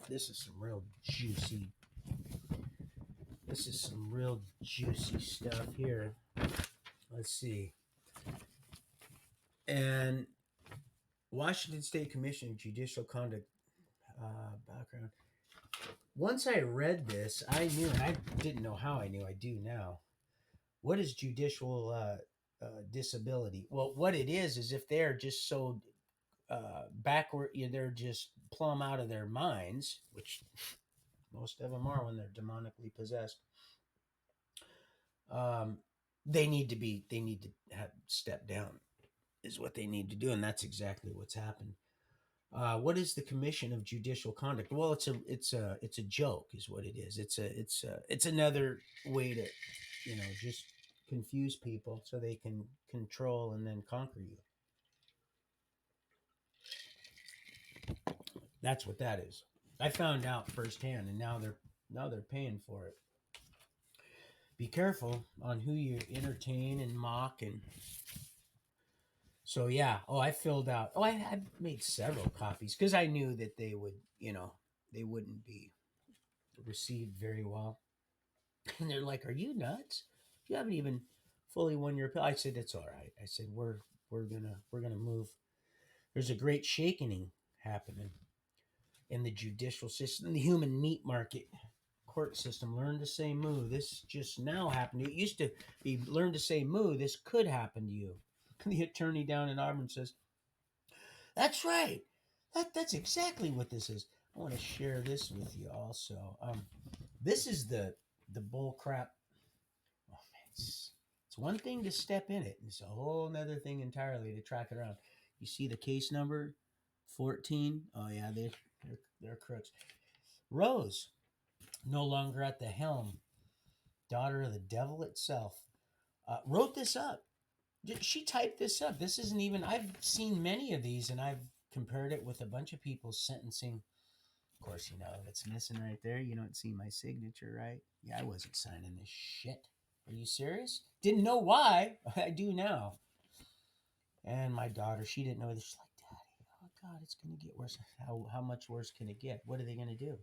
A: this is some real juicy. This is some real juicy stuff here. Let's see. And Washington State Commission of Judicial Conduct background. Once I read this, I knew, and I didn't know how I knew. I do now. What is judicial disability? Well, what it is if they're just so backward, they're just plumb out of their minds, which most of them are when they're demonically possessed. Um, they need to have step down is what they need to do, and that's exactly what's happened. What is the Commission of Judicial Conduct? Well, it's a joke, is what it is. It's another way to, just confuse people so they can control and then conquer you. That's what that is. I found out firsthand, and now they're paying for it. Be careful on who you entertain and mock, and so yeah. Oh, I filled out. Oh, I made several copies because I knew that they would, they wouldn't be received very well. And they're like, "Are you nuts? You haven't even fully won your appeal." I said, "It's all right." I said, "We're gonna move. There's a great shaking happening in the judicial system, the human meat market court system. Learn to say moo. This just now happened. It used to be learn to say moo. This could happen to you." The attorney down in Auburn says, "That's right. That's exactly what this is." I want to share this with you also. This is the bull crap. Oh man, it's one thing to step in it. It's a whole nother thing entirely to track it around. You see the case number 14? Oh yeah, they're crooks. Rose, no longer at the helm, daughter of the devil itself, wrote this up. She typed this up. This isn't even. I've seen many of these, and I've compared it with a bunch of people's sentencing. Of course, it's missing right there. You don't see my signature, right? Yeah, I wasn't signing this shit. Are you serious? Didn't know why. I do now. And my daughter, she didn't know this. She's like, "Daddy, oh God, it's gonna get worse. How much worse can it get? What are they gonna do?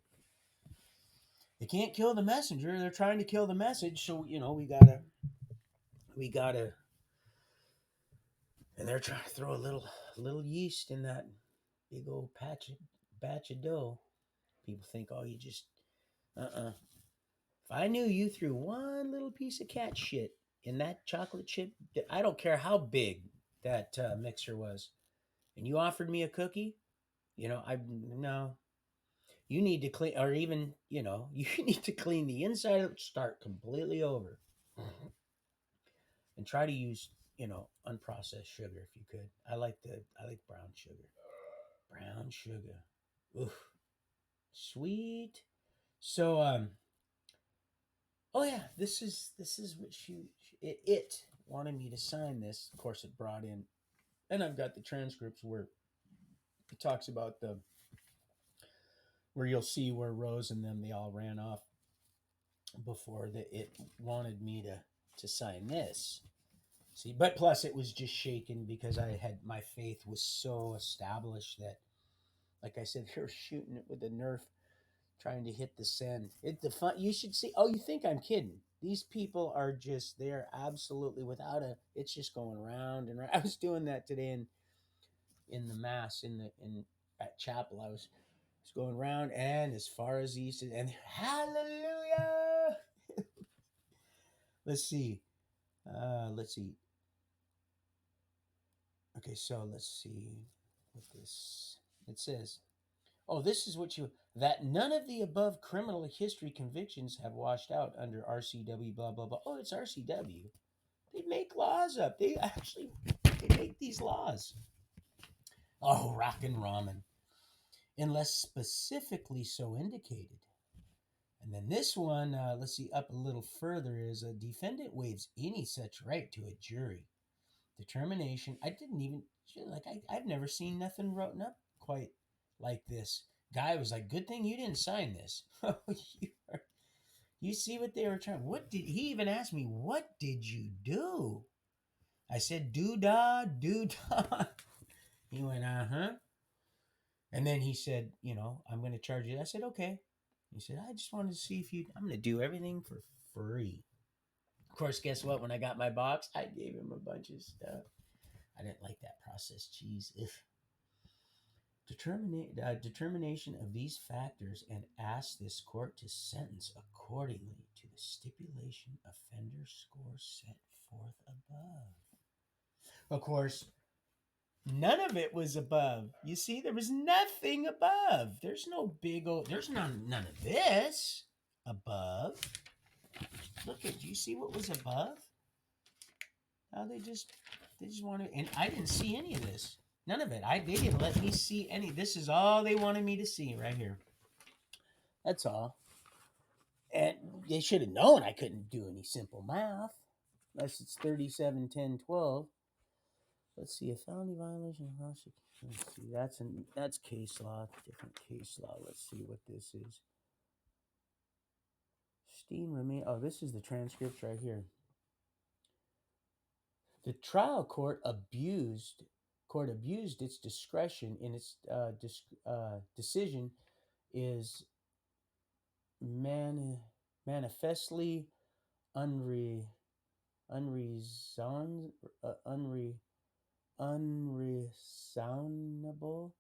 A: They can't kill the messenger. They're trying to kill the message. So we gotta, and they're trying to throw a little yeast in that big old batch of dough. People think, oh, you just If I knew you threw one little piece of cat shit in that chocolate chip, I don't care how big that mixer was, and you offered me a cookie, I no. You need to clean, or even you need to clean the inside of it, start completely over, and try to use unprocessed sugar if you could. I like brown sugar. Brown sugar, oof, sweet. So oh yeah, this is what it wanted me to sign this. Of course, it brought in, and I've got the transcripts where it talks about the where you'll see where Rose and them they all ran off before that it wanted me to sign this. See, but plus it was just shaken because I had my faith was so established that, like I said, they were shooting it with a Nerf, trying to hit the send. The fun. You should see. Oh, you think I'm kidding? These people are just. They are absolutely without a. It's just going round and round. I was doing that today in the mass in at chapel. I was It's going round and as far as the east, and hallelujah. Let's see. Let's see. Okay, so let's see what this. It says, "Oh, this is what you that none of the above criminal history convictions have washed out under RCW blah blah blah." Oh, it's RCW. They make laws up. They make these laws. Oh, rock and ramen, unless specifically so indicated. And then this one, let's see, up a little further is a defendant waives any such right to a jury determination. I didn't even I've never seen nothing written up quite like this. Guy was like, "Good thing you didn't sign this." You see what they were trying. What did he even ask me? What did you do? I said, "Do da, do da." He went, "Uh huh." And then he said, "I'm going to charge you." I said, "Okay." He said, "I just wanted to see if you. I'm going to do everything for free." Of course, guess what? When I got my box, I gave him a bunch of stuff. I didn't like that processed cheese. If determination of these factors and ask this court to sentence accordingly to the stipulation offender score set forth above. Of course, none of it was above. You see, there was nothing above. There's no big old. There's none of this above. Look at. Do you see what was above? How they just wanted, and I didn't see any of this. None of it. They didn't let me see any. This is all they wanted me to see right here. That's all. And they should have known I couldn't do any simple math. Unless it's 37, 10, 12. Let's see, a felony violation. Let's see, that's case law, different case law. Let's see what this is. Steen remain. Oh, this is the transcripts right here. The trial court abused its discretion in its decision is manifestly unreason, unreasonable,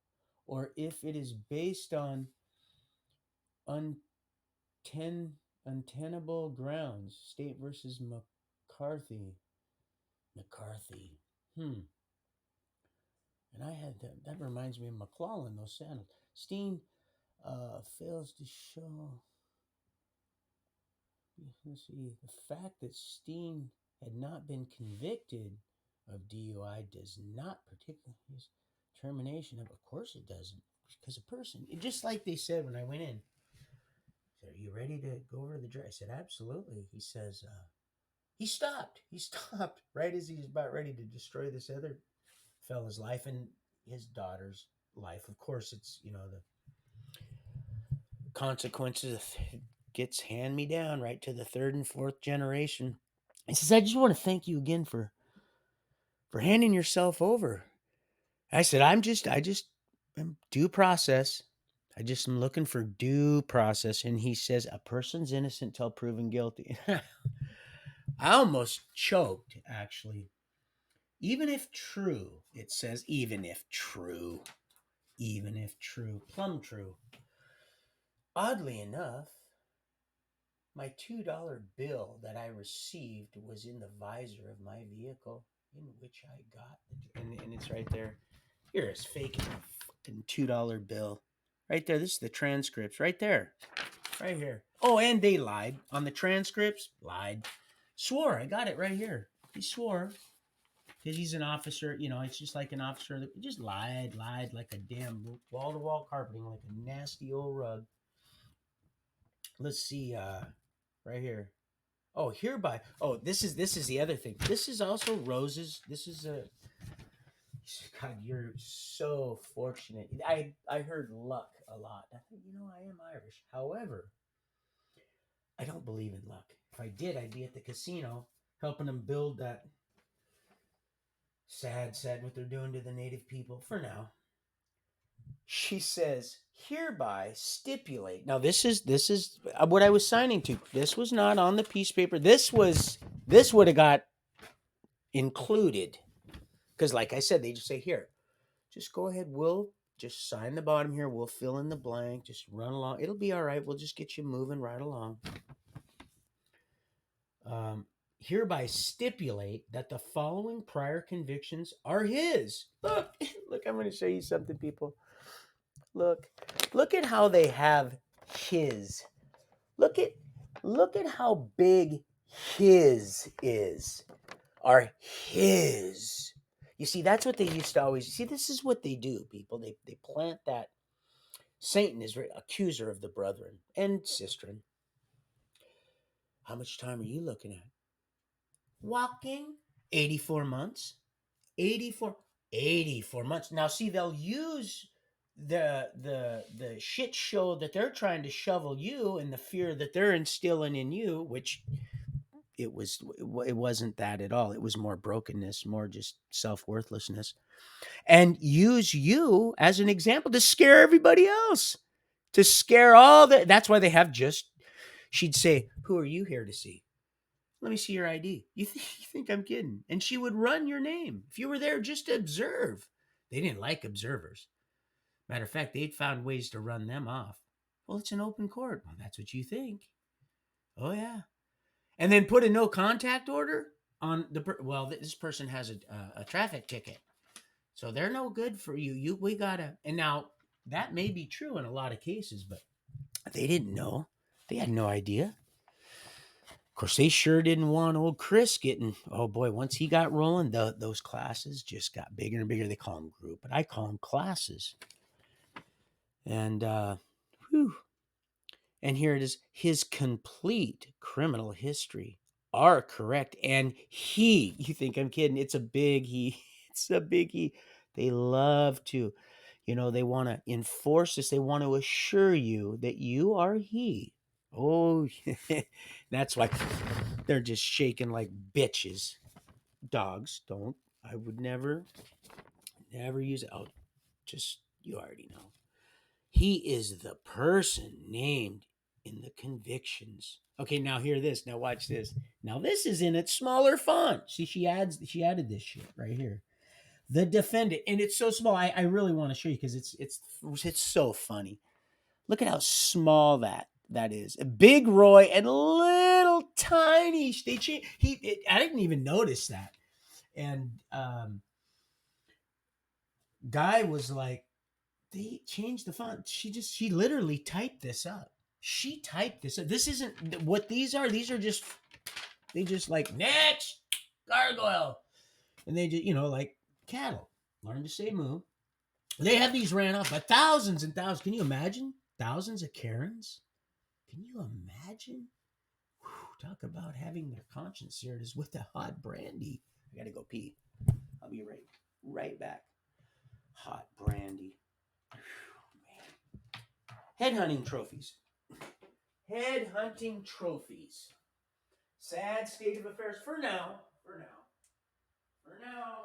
A: or if it is based on untenable grounds. State versus McCarthy. And I had that reminds me of McClellan, those sandals. Steen fails to show. Let's see. The fact that Steen had not been convicted of DUI does not particularly his termination of course it doesn't. Because a person, just like they said when I went in, said, "Are you ready to go over the drive?" I said, "Absolutely." He says, he stopped right as he was about ready to destroy this other fella's life and his daughter's life. Of course, it's, the consequences gets hand me down right to the third and fourth generation. He says, "I just want to thank you again for handing yourself over." I said, I'm due process. I just am looking for due process. And he says, "A person's innocent till proven guilty." I almost choked, actually. Even if true, it says, even if true, plumb true. Oddly enough, my $2 bill that I received was in the visor of my vehicle in which I got and it's right there. Here, it's faking a fucking $2 bill. Right there. This is the transcripts. Right there. Right here. Oh, and they lied. On the transcripts, lied. Swore. I got it right here. He swore. Because he's an officer, it's just like an officer that just lied like a damn wall-to-wall carpeting, like a nasty old rug. Let's see, right here. Oh, hereby. Oh, this is the other thing. This is also roses. This is a. God, you're so fortunate. I heard luck a lot. I think I am Irish. However, I don't believe in luck. If I did, I'd be at the casino helping them build that. Sad what they're doing to the native people for now. She says, "Hereby stipulate." Now this is what I was signing to. This was not on the piece of paper. This would have got included because, like I said, they just say, "Here, just go ahead. We'll Just sign the bottom here. We'll fill in the blank. Just run along. It'll be all right. We'll just get you moving right along. Um, Hereby stipulate that the following prior convictions are his. Look, look, I'm going to show you something, people. Look, look at how they have his. Look at look at how big his is. Are his. You see, that's what they used to always see. This is what they do, people. They plant that Satan is accuser of the brethren and sistren. How much time are you looking at? Walking 84 months. 84 84 months. Now see, they'll use the shit show that they're trying to shovel you and the fear that they're instilling in you, which it wasn't that at all. It was more brokenness, more just self-worthlessness, and use you as an example to scare everybody else, to scare all the. That's why they have just. She'd say, "Who are you here to see? Let me see your ID." You think I'm kidding? And she would run your name if you were there just to observe. They didn't like observers. Matter of fact, they'd found ways to run them off. Well, it's an open court. Well, that's what you think. Oh yeah, and then put a no contact order on well, this person has a traffic ticket, so they're no good for you. We gotta. And now that may be true in a lot of cases, but they didn't know. They had no idea. Of course, they sure didn't want old Chris getting. Oh boy, once he got rolling, those classes just got bigger and bigger. They call them group, but I call them classes. And whew. And here it is: his complete criminal history are correct, and he. You think I'm kidding? It's a big he. It's a big he. They love to, they want to enforce this. They want to assure you that you are he. Oh, that's why they're just shaking like bitches. Dogs don't. I would never use it. Oh, just you already know. He is the person named in the convictions. Okay, now hear this. Now watch this. Now this is in its smaller font. See, she added this shit right here. The defendant, and it's so small. I really want to show you because it's so funny. Look at how small that is. Big Roy and little tiny. I didn't even notice that. And Guy was like, they changed the font. She literally typed this up. She typed this up. This isn't what these are. These are just they just like next gargoyle, and they just like cattle learn to say moo. They have these ran off by thousands and thousands. Can you imagine thousands of Karens? Can you imagine? Whew, talk about having their conscience seared is with the hot brandy. I gotta go pee. I'll be right back. Hot brandy. Headhunting trophies. Headhunting trophies. Sad state of affairs for now. For now.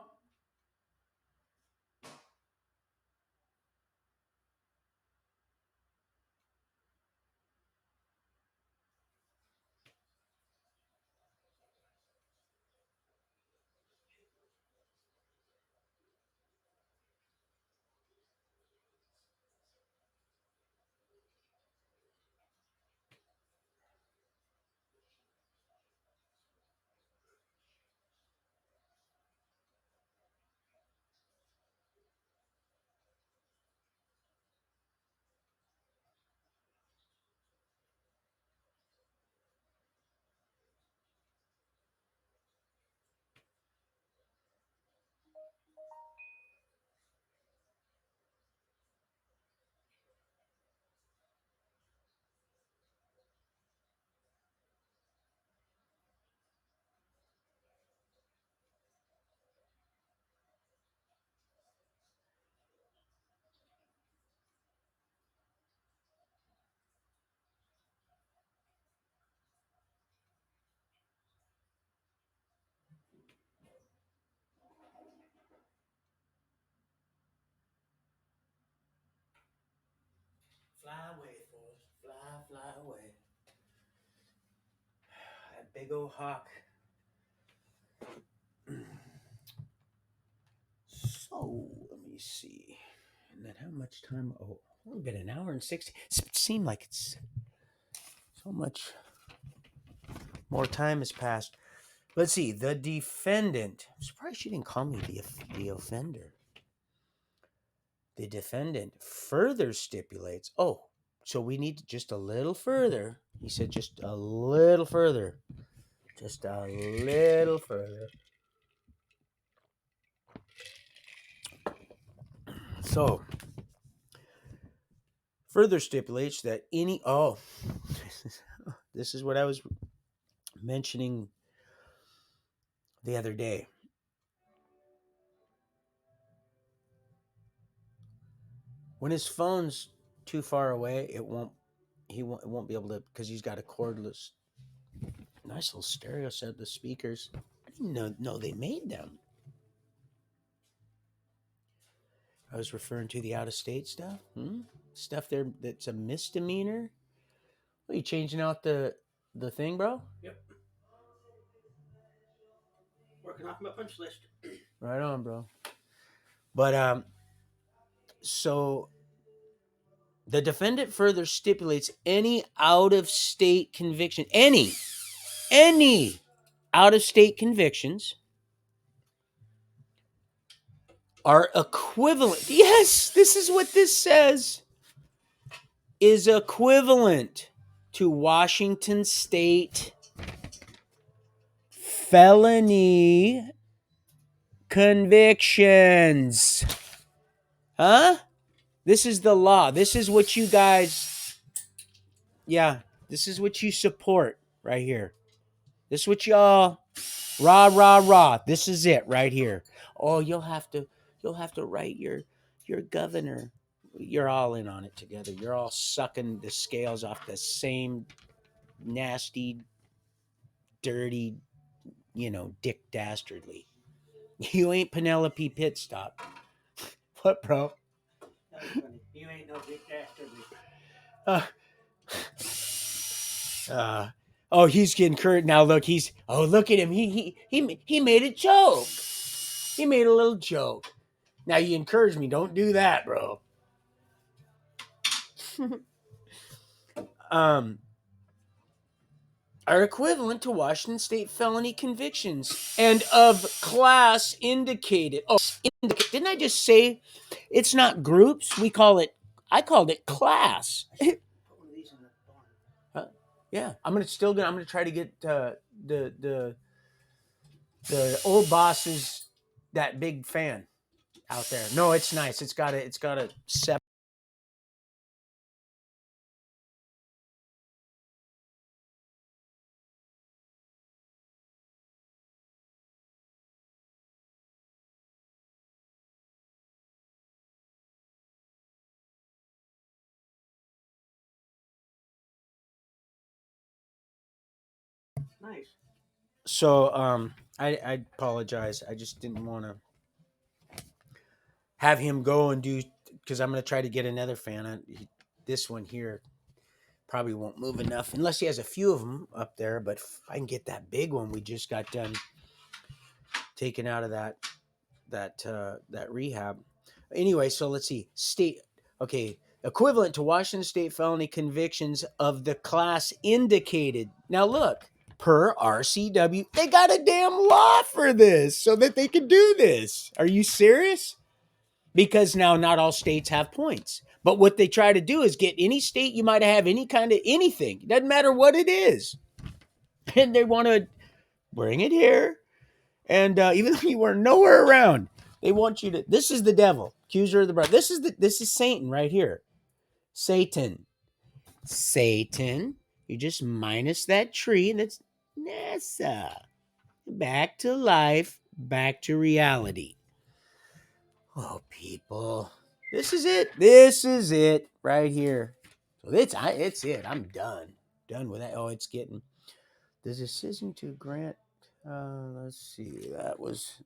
A: Fly away, folks. Fly away. That big old hawk. So, let me see. And then how much time? Oh, only been an hour and 60. It seemed like it's so much more time has passed. Let's see. The defendant. I'm surprised she didn't call me the offender. The defendant further stipulates. Oh, so we need just a little further. He said just a little further. Just a little further. So, further stipulates that any. Oh, this is what I was mentioning the other day. When his phone's too far away, it won't be able to, because he's got a cordless. Nice little stereo set. The speakers. I didn't know they made them. I was referring to the out of state stuff. Stuff there that's a misdemeanor. Are you changing out the thing, bro?
B: Yep. Working off my punch list.
A: Right on, bro. But so the defendant further stipulates any out of state conviction, any out of state convictions are equivalent. Yes, this is what this says. Is equivalent to Washington state felony convictions. Huh? This is the law. This is what you guys, yeah, this is what you support right here. This is what y'all, rah, rah, rah. This is it right here. Oh, you'll have to write your governor. You're all in on it together. You're all sucking the scales off the same nasty, dirty, Dick Dastardly. You ain't Penelope Pitstop. What, bro?
B: That's funny. You ain't no Dick Dastardly.
A: Oh, he's getting current now. Look, look at him. He made a joke. He made a little joke. Now you encourage me. Don't do that, bro. Are equivalent to Washington state felony convictions and of class indicated. Oh, didn't I just say it's not groups? I called it class.
B: Put one of these in the barn.
A: Yeah, I'm gonna try to get the old boss's that big fan out there. No, it's nice. It's got a separate.
B: Nice.
A: So I apologize. I just didn't want to have him go and do, because I'm gonna try to get another fan. This one here probably won't move enough unless he has a few of them up there. But if I can get that big one we just got done taken out of that rehab. Anyway, so let's see. Equivalent to Washington state felony convictions of the class indicated. Now look, per RCW, they got a damn law for this so that they can do this. Are you serious? Because now not all states have points. But what they try to do is get any state you might have any kind of anything. It doesn't matter what it is. And they want to bring it here. And even though you were nowhere around, they want you to. This is the devil, accuser of the brother. This is Satan right here. Satan. You just minus that tree. That's NASA. Back to life. Back to reality. Oh, people. This is it. This is it right here. So it's it. I'm done. Done with that. Oh, it's getting the decision to grant. Let's see. That was.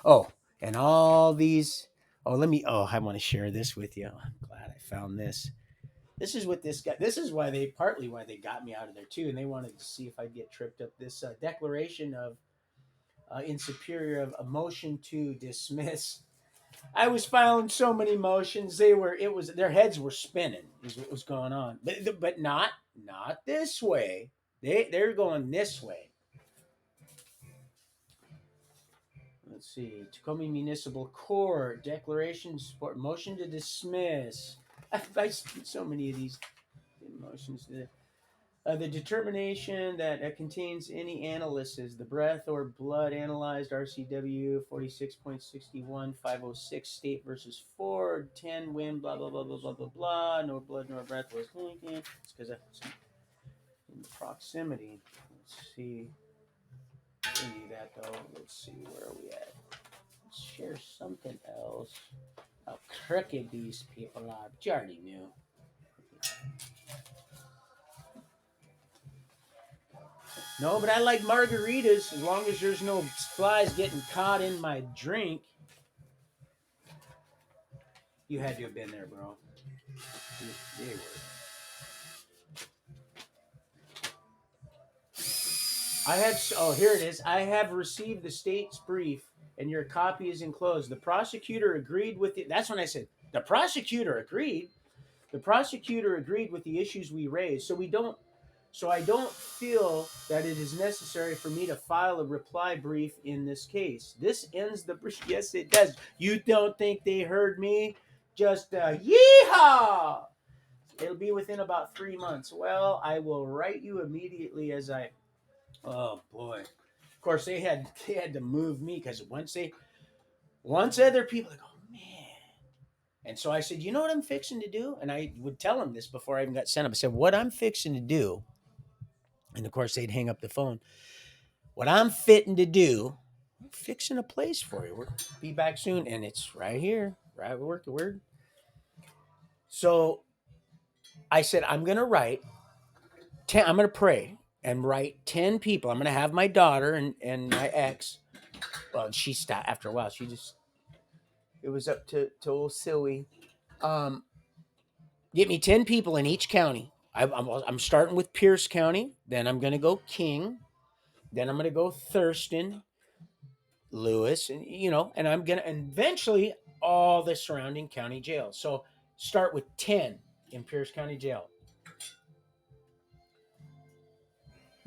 A: Oh, and all these. Oh, I want to share this with you. I'm glad I found this. This is what this guy. This is partly why they got me out of there too, and they wanted to see if I'd get tripped up. This declaration of in superior of a motion to dismiss I was filing so many motions. It was their heads were spinning. Is what was going on, but not this way. They're going this way. Let's see. Tacoma Municipal Court declaration support motion to dismiss. I so many of these motions. The determination that contains any analysis, the breath or blood analyzed RCW 46.61 state versus Ford 10 wind blah blah blah blah blah blah blah, no blood nor breath was taken. It's because it's in the proximity. Let's see. We knew that though. Let's see, where are we at? Let's share something else. How crooked these people are. But you already knew. No, but I like margaritas as long as there's no flies getting caught in my drink. You had to have been there, bro. They were. I have. Oh, here it is. I have received the state's brief, and your copy is enclosed. The prosecutor agreed with it. That's when I said the prosecutor agreed. The prosecutor agreed with the issues we raised. So I don't feel that it is necessary for me to file a reply brief in this case. This ends the brief. Yes, it does. You don't think they heard me? Just yeehaw! It'll be within about 3 months. Well, I will write you immediately as I. Oh boy! Of course, they had to move me because once other people like, oh man. And so I said, you know what I'm fixing to do? And I would tell them this before I even got sent up. I said, what I'm fixing to do, and of course they'd hang up the phone. What I'm fitting to do, I'm fixing a place for you. We'll be back soon, and it's right here. Right, we're. So I said, I'm gonna write 10. I'm gonna pray and write 10 people. I'm gonna have my daughter and my ex. Well, she stopped after a while. She just it was up to old Silly. Um, get me 10 people in each county. I'm starting with Pierce County. Then I'm gonna go King. Then I'm gonna go Thurston, Lewis, and I'm gonna and eventually all the surrounding county jails. So start with 10 in Pierce County Jail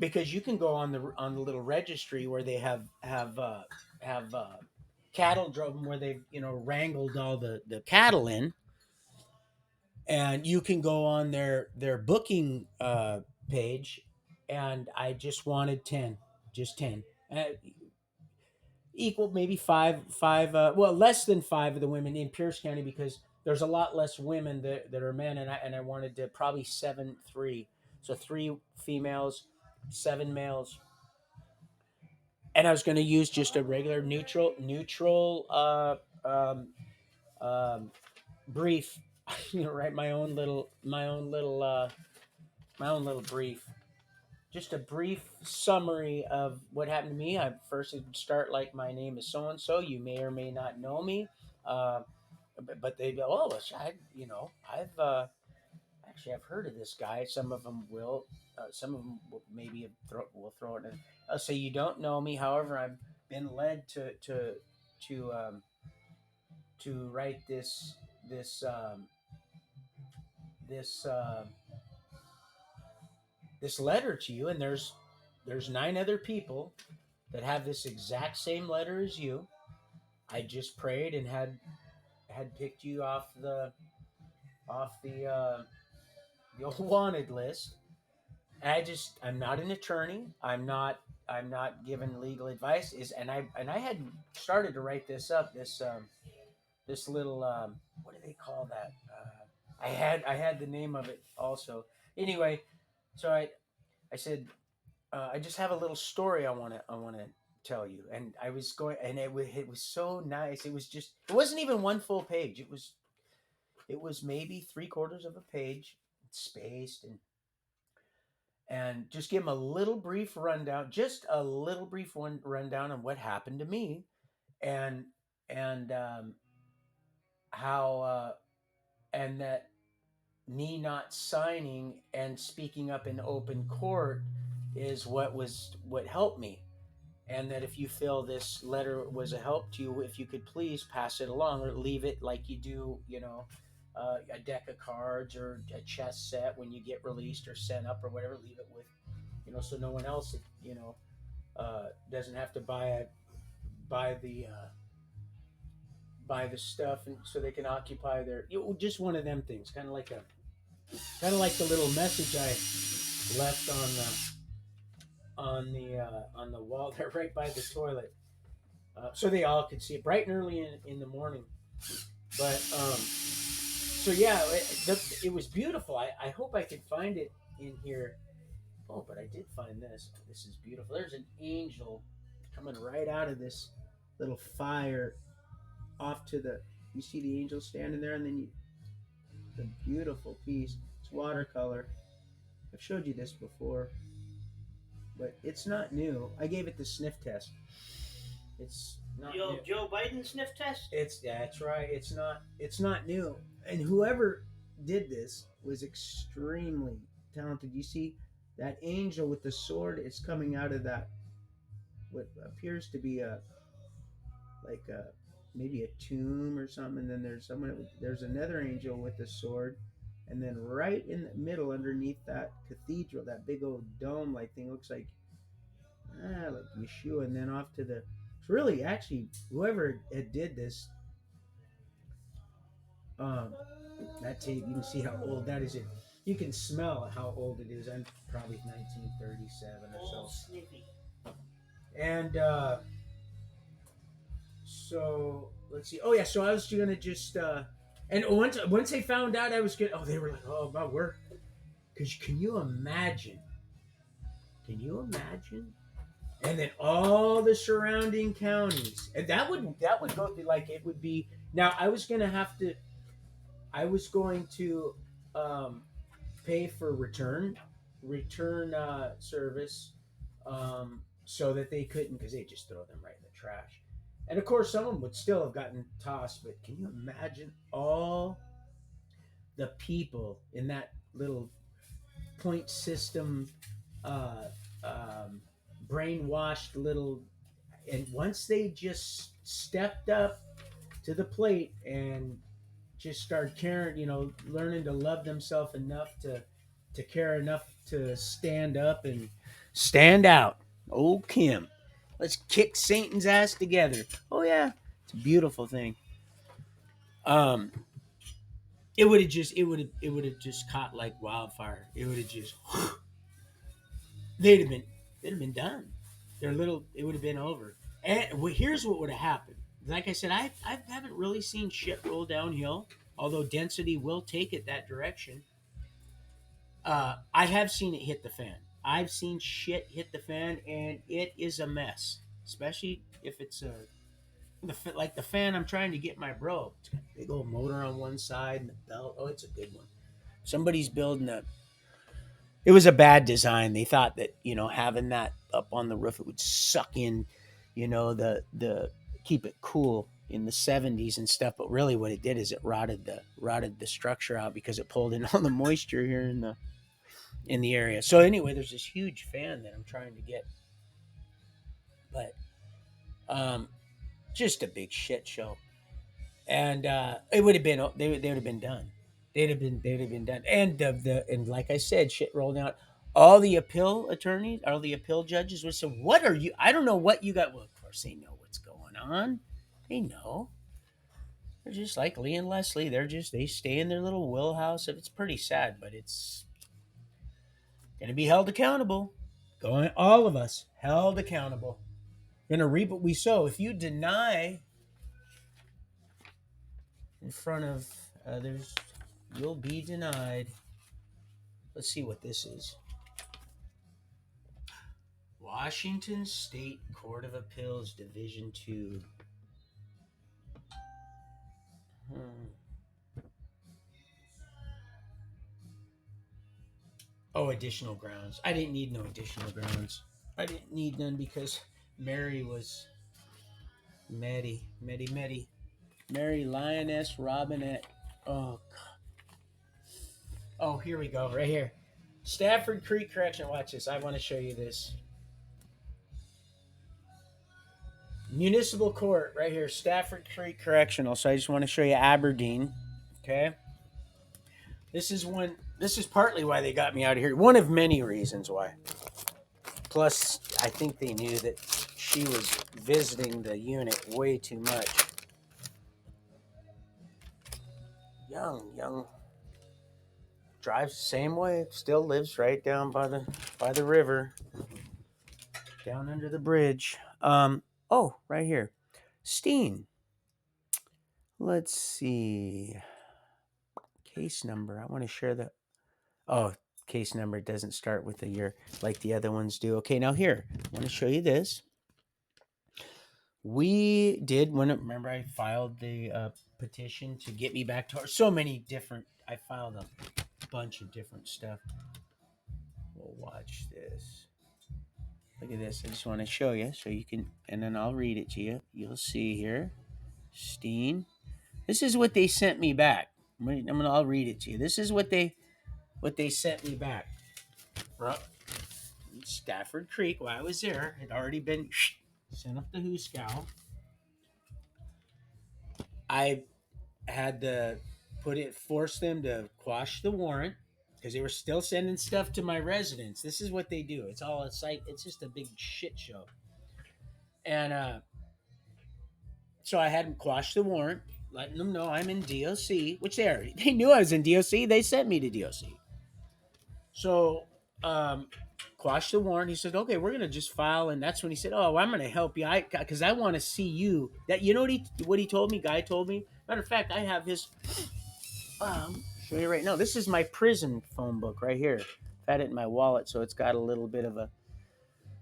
A: because you can go on the little registry where they have cattle drove where they've wrangled all the cattle in, and you can go on their booking page, and I just wanted 10, just 10. Equal maybe five well less than five of the women in Pierce County because there's a lot less women that are men, and I wanted to probably 7-3, so 3 females, 7 males, and I was going to use just a regular neutral um, um, brief, write my own little brief, just a brief summary of what happened to me. I first would start like, my name is so and so. You may or may not know me, uh, but they go, oh, I've heard of this guy. Some of them will, some of them will maybe will throw it in. I'll say you don't know me. However, I've been led to to write this this this letter to you, and there's 9 other people that have this exact same letter as you. I just prayed and had picked you off the old wanted list. And I'm not an attorney. I'm not giving legal advice. And I had started to write this up. This little what do they call that? I had the name of it also. Anyway, so I said, I just have a little story I want to tell you. And I was going, and it was so nice. It wasn't even one full page. It was maybe 3/4 of a page, spaced, and just give them a little brief rundown, just a little brief one rundown on what happened to me, and and how and that me not signing and speaking up in open court is what helped me. and that if you feel this letter was a help to you, if you could please pass it along or leave it like you do, a deck of cards or a chess set when you get released or sent up or whatever. Leave it with, so no one else, doesn't have to buy the buy the stuff, and so they can occupy their, just one of them things, kind of like the little message I left on the wall there right by the toilet, so they all could see it bright and early in the morning. But so yeah, it was beautiful. I hope I could find it in here. Oh, but I did find this. This is beautiful. There's an angel coming right out of this little fire off to the. You see the angel standing there, and then the beautiful piece. It's watercolor. I've showed you this before, but it's not new. I gave it the sniff test. It's not
B: The
A: new.
B: old Joe Biden sniff test?
A: That's right. It's not new. And whoever did this was extremely talented. You see that angel with the sword is coming out of that what appears to be a like a maybe a tomb or something, and then there's another angel with a sword, and then right in the middle underneath that cathedral, that big old dome like thing, looks like Yeshua, and then off to the. It's really actually whoever had did this. Um, that tape, you can see how old that is. You can smell how old it is. I'm probably 1937 or so.
B: Old sniffy.
A: And so let's see. Oh yeah, so I was gonna just and once they found out I was gonna, oh, they were like, oh, my work. Because can you imagine? Can you imagine? And then all the surrounding counties, and that would go through, like, it would be. Now I was going to um, pay for return service, so that they couldn't, because they just throw them right in the trash. And of course, some of them would still have gotten tossed. But can you imagine all the people in that little point system, uh, um, brainwashed little, and once they just stepped up to the plate and just started caring, learning to love themselves enough to care enough to stand up and stand out. Oh, Kim, let's kick Satan's ass together. Oh yeah, it's a beautiful thing. Um, it would have just caught like wildfire. It would have just they'd have been they'd have been done. It would have been over. And here's what would have happened. Like I said, I haven't really seen shit roll downhill, although density will take it that direction. I have seen it hit the fan. I've seen shit hit the fan, and it is a mess. Especially if it's like the fan I'm trying to get my bro. It's got a big old motor on one side and the belt. Oh, it's a good one. Somebody's building a. It was a bad design. They thought that having that up on the roof, it would suck in, the keep it cool in the 70s and stuff. But really, what it did is it rotted the structure out, because it pulled in all the moisture here in the area. So anyway, there's this huge fan that I'm trying to get, but um, just a big shit show. And it would have been they would have been done. They'd have been done. And like I said, shit rolled out. All the appeal attorneys, all the appeal judges would say, "What are you? I don't know what you got." Well, of course they know what's going on. They know. They're just like Lee and Leslie. They stay in their little wheelhouse. It's pretty sad, but it's gonna be held accountable. Going, all of us held accountable. Gonna reap what we sow. If you deny in front of others, you'll be denied. Let's see what this is. Washington State Court of Appeals, Division 2. Oh, additional grounds. I didn't need no additional grounds. I didn't need none, because Mary was Mary Lioness Robinette. Oh, oh, here we go, right here. Stafford Creek Correction. Watch this. I want to show you this. Municipal Court right here, Stafford Creek Correctional. So I just want to show you Aberdeen. Okay. This is one. This is partly why they got me out of here. One of many reasons why. Plus, I think they knew that she was visiting the unit way too much. Young, drives the same way. Still lives right down by the river, down under the bridge. Oh, right here, Steen. Let's see. Case number. I want to share the. Oh, case number doesn't start with the year like the other ones do. Okay, now here, I want to show you this. We did when remember I filed the petition to get me back to her. So many different. I filed a bunch of different stuff. We'll watch this. Look at this. I just want to show you so you can, and then I'll read it to you. You'll see here, Steen. This is what they sent me back. I'll read it to you. This is what they sent me back. Stafford Creek, while I was there, had already been sent up the Hooskow. I had to force them to quash the warrant because they were still sending stuff to my residence. This is what they do. It's just a big shit show. And so I had them quash the warrant, letting them know I'm in DOC, which they knew I was in DOC. They sent me to DOC. So quash the warrant. He said, "Okay, we're gonna just file." And that's when he said, "Oh, well, I'm gonna help you. Because I want to see you." That you know what he told me. Guy told me. Matter of fact, I have his. Show you right now. This is my prison phone book right here. I've had it in my wallet, so it's got a little bit of a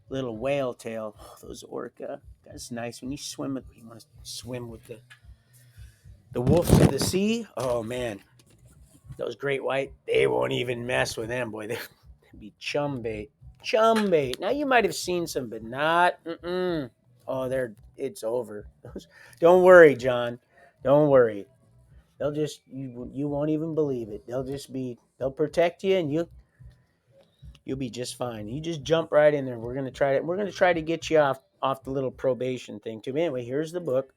A: little whale tail. Oh, those orca. That's nice. When you swim with, you want to swim with the wolves of the sea. Oh man, those great white. They won't even mess with them, boy. They'd be chum bait. Chum bait. Now you might have seen some, but not. Oh, it's over. Don't worry, John. Don't worry. They'll just you won't even believe it. They'll protect you and you'll be just fine. You just jump right in there. We're gonna try to get you off the little probation thing too. But anyway, here's the book.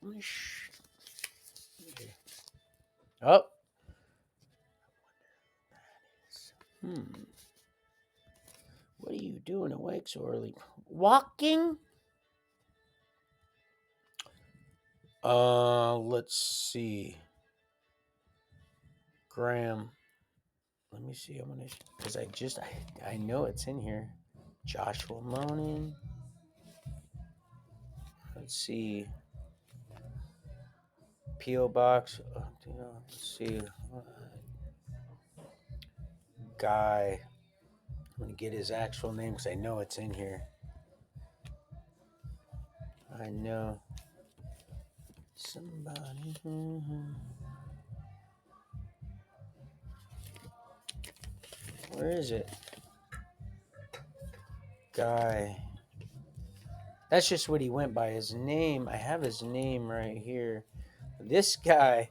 A: Oh. Hmm. What are you doing awake so early? Walking? Let's see. Graham. Let me see. I'm gonna because I know it's in here. Joshua Moaning. Let's see. P.O. Box. Let's see. Guy. I'm gonna get his actual name because I know it's in here. I know. Somebody. Where is it? Guy. That's just what he went by. His name. I have his name right here. This guy.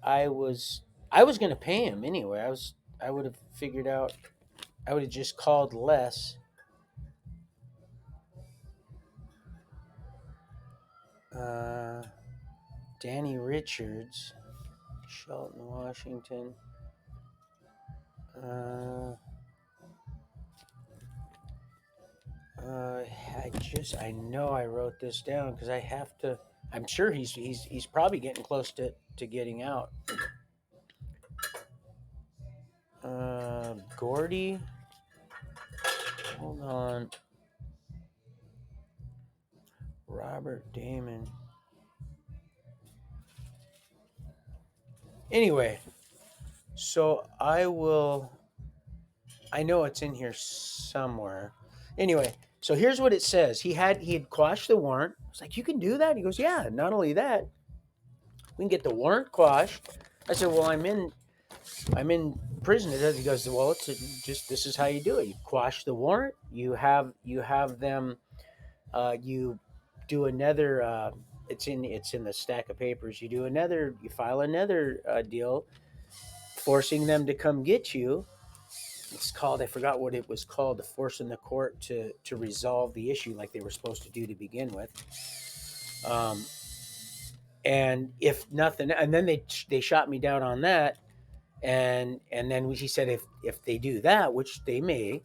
A: I was gonna pay him anyway. I would have figured out. I would have just called less. Uh, Danny Richards, Shelton, Washington. Uh, I know I wrote this down because I have to. I'm sure he's probably getting close to getting out. Gordy. Hold on. Robert Damon. Anyway, so I know it's in here somewhere. Anyway, so here's what it says. He had quashed the warrant. I was like, "You can do that?" He goes, "Yeah, not only that, we can get the warrant quashed." I said, "Well, I'm in prison." He goes, "Well, just this is how you do it. You quash the warrant. You have them you do another it's in the stack of papers. You file another deal forcing them to come get you it's called, I forgot what it was called, the forcing the court to resolve the issue like they were supposed to do to begin with. Um, and if nothing, and then they shot me down on that, and then he said if they do that, which they may,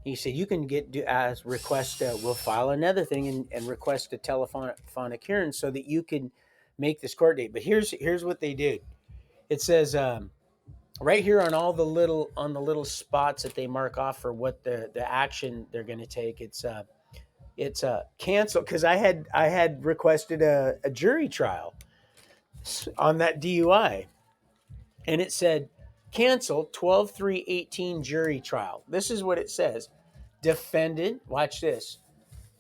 A: he said you can as request we'll file another thing and request a telephonic hearing so that you can make this court date. But here's what they did. It says right here on all the little spots that they mark off for what the action they're going to take. It's canceled because I had requested a jury trial on that DUI, and it said cancel 12/3/18 jury trial. This is what it says. Defendant, watch this.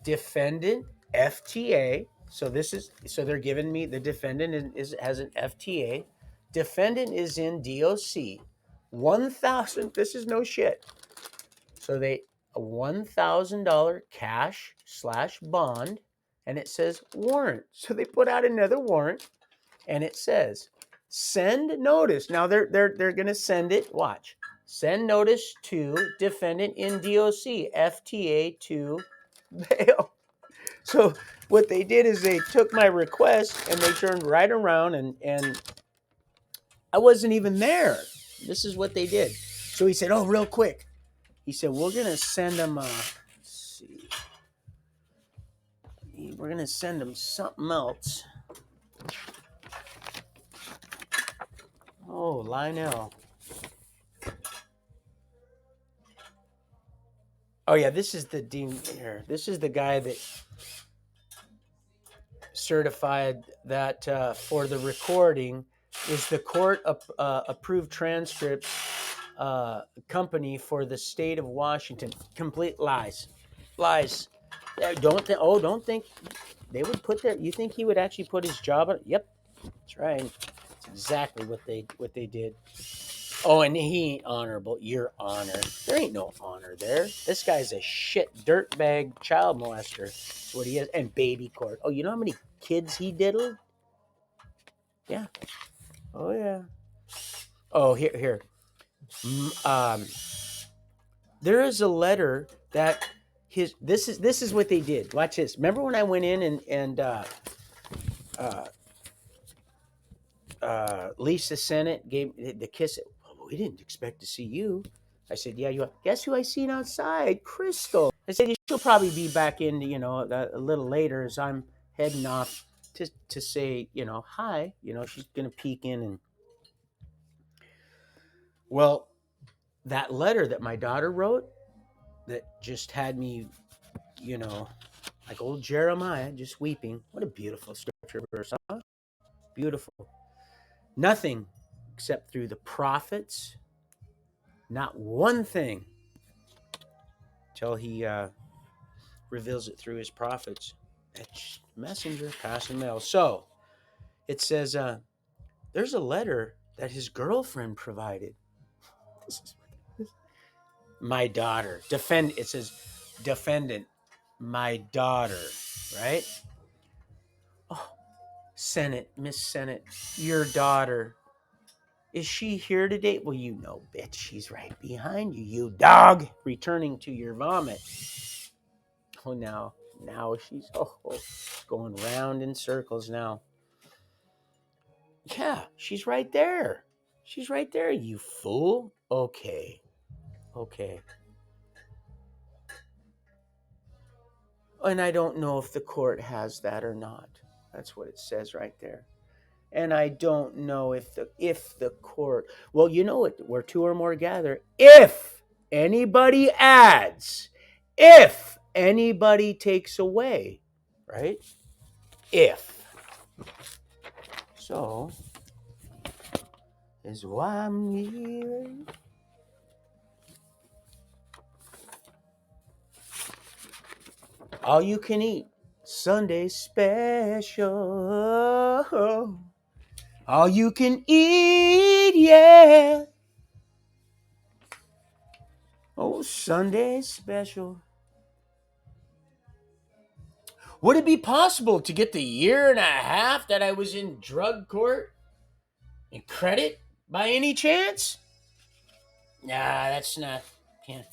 A: Defendant FTA. So they're giving me the defendant has an FTA. Defendant is in DOC. 1,000. This is no shit. So they a $1,000 cash/bond, and it says warrant. So they put out another warrant, and it says send notice. Now they're gonna send it. Watch. Send notice to defendant in DOC FTA to bail. So what they did is they took my request and they turned right around and I wasn't even there. This is what they did. So he said, "Oh, real quick." He said, "We're gonna send them. Let's see. We're gonna send them something else." Oh, Lionel. Oh yeah, this is the dean here. This is the guy that certified that for the recording is the court approved transcript company for the state of Washington. Complete lies, lies. Don't think they would put that. You think he would actually put his job on? Yep, that's right. That's exactly what they did. Oh, and he ain't honorable. Your honor. There ain't no honor there. This guy's a shit dirtbag child molester. That's what he is. And baby court. Oh, you know how many kids he diddled? Yeah. Oh yeah. Oh, here. Um, there is a letter that this is what they did. Watch this. Remember when I went in and uh, Lisa Sennett gave the kiss. Oh, we didn't expect to see you. I said, yeah, you. Guess who I seen outside? Crystal. I said she'll probably be back in, a little later as I'm heading off to say, hi. She's gonna peek in and well, that letter that my daughter wrote that just had me, you know, like old Jeremiah just weeping. What a beautiful scripture verse, huh? Beautiful. Nothing except through the prophets. Not one thing till he reveals it through his prophets. Messenger passing mail. So it says there's a letter that his girlfriend provided. My daughter. It says defendant, my daughter, right? Oh, Senate, Miss Senate, your daughter. Is she here today? Well, bitch, she's right behind you, you dog, returning to your vomit. Oh, now she's going round in circles now. Yeah, she's right there. She's right there, you fool. Okay. And I don't know if the court has that or not. That's what it says right there. And I don't know if the court. Well, you know what? Where two or more gather. If anybody adds, if anybody takes away, right? If. So is why I'm here. All you can eat Sunday special. All you can eat, yeah. Oh, Sunday special. Would it be possible to get the year and a half that I was in drug court in credit by any chance? Nah, that's not. Can't.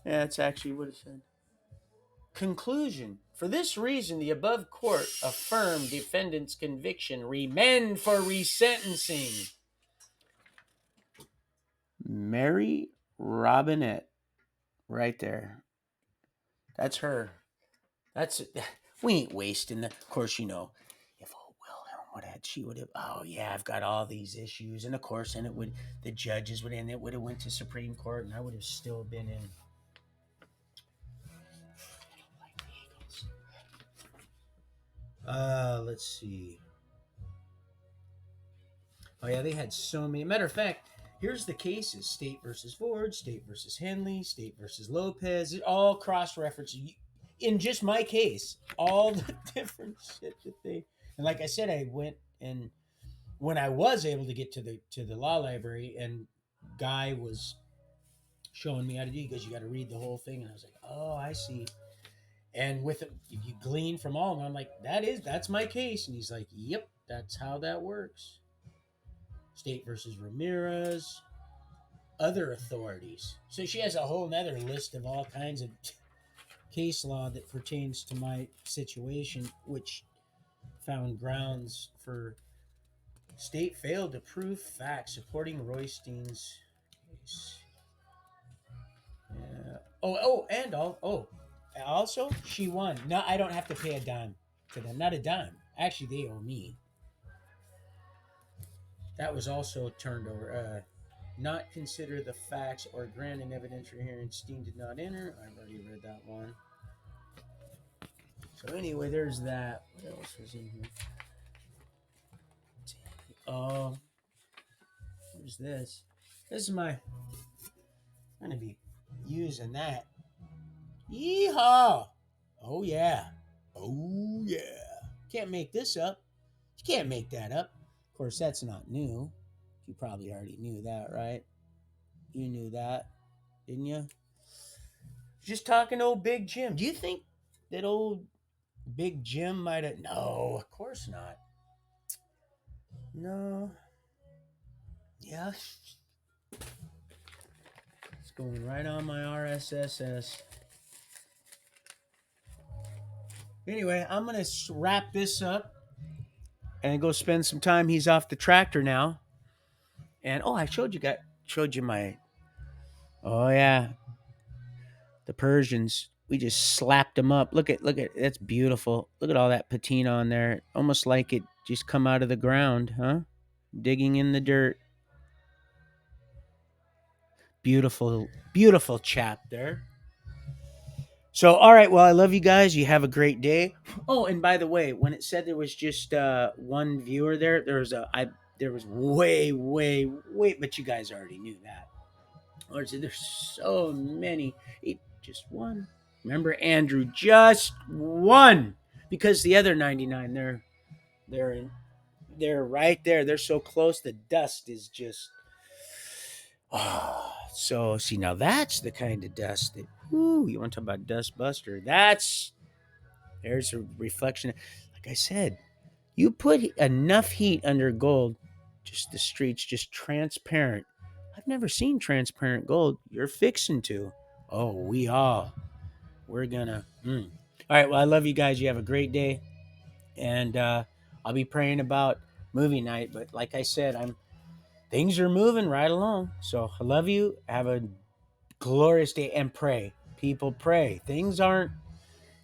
A: Yeah, that's actually what it said. Conclusion. For this reason, the above court affirmed defendant's conviction, remand for resentencing. Mary Robinette, right there. That's her. That's we ain't wasting the. Of course, you know, if Wilhelm would have, she would have. Oh yeah, I've got all these issues, and of course, and it would the judges would, and it would have went to Supreme Court, and I would have still been in. Let's see. Oh yeah, they had so many. Matter of fact, here's the cases: State versus Ford, State versus Henley, State versus Lopez. It all cross reference. In just my case, all the different shit that they. And like I said, I went and when I was able to get to the law library, and guy was showing me how to do it because you got to read the whole thing, and I was like, oh, I see. And with it, if you glean from all of them, I'm like, that's my case, and he's like, yep, that's how that works. State versus Ramirez, other authorities. So she has a whole nother list of all kinds of case law that pertains to my situation, which found grounds for state failed to prove facts supporting Roystein's case. Yeah. And also she won. No, I don't have to pay a dime to them. Not a dime. Actually, they owe me. That was also turned over. Not consider the facts or grant an evidentiary hearing. Steen did not enter. I've already read that one. So anyway, there's that. What else was in here? Oh, where's this? This is my. I'm gonna be using that. Yeehaw! Oh yeah. Oh yeah. Can't make this up. You can't make that up. Of course, that's not new. You probably already knew that, right? You knew that, didn't you? Just talking to old Big Jim. Do you think that old Big Jim might have? No, of course not. No. Yeah. It's going right on my RSS. Anyway, I'm going to wrap this up and go spend some time. He's off the tractor now. And I showed you my. Oh yeah, the Persians. We just slapped them up. Look at that's beautiful. Look at all that patina on there. Almost like it just come out of the ground, huh? Digging in the dirt. Beautiful, beautiful chap there. So, all right. Well, I love you guys. You have a great day. Oh, and by the way, when it said there was just one viewer there, there was way, but you guys already knew that. Or there's so many. Just one. Remember, Andrew, just one, because the other 99, they're in, they're right there. They're so close. The dust is just. So see, now that's the kind of dust that. Ooh, you want to talk about dust buster? There's a reflection. Like I said, you put enough heat under gold, just the streets just transparent. I've never seen transparent gold. You're fixing to. Oh, we're gonna. All right. Well, I love you guys. You have a great day, and I'll be praying about movie night. But like I said, things are moving right along. So I love you. Have a glorious day and pray. People pray. Things aren't.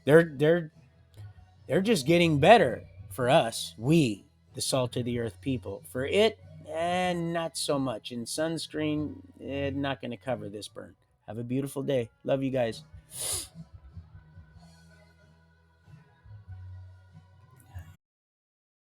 A: They're just getting better for us. We, the salt of the earth people. For it, not so much. And sunscreen, not going to cover this burn. Have a beautiful day. Love you guys.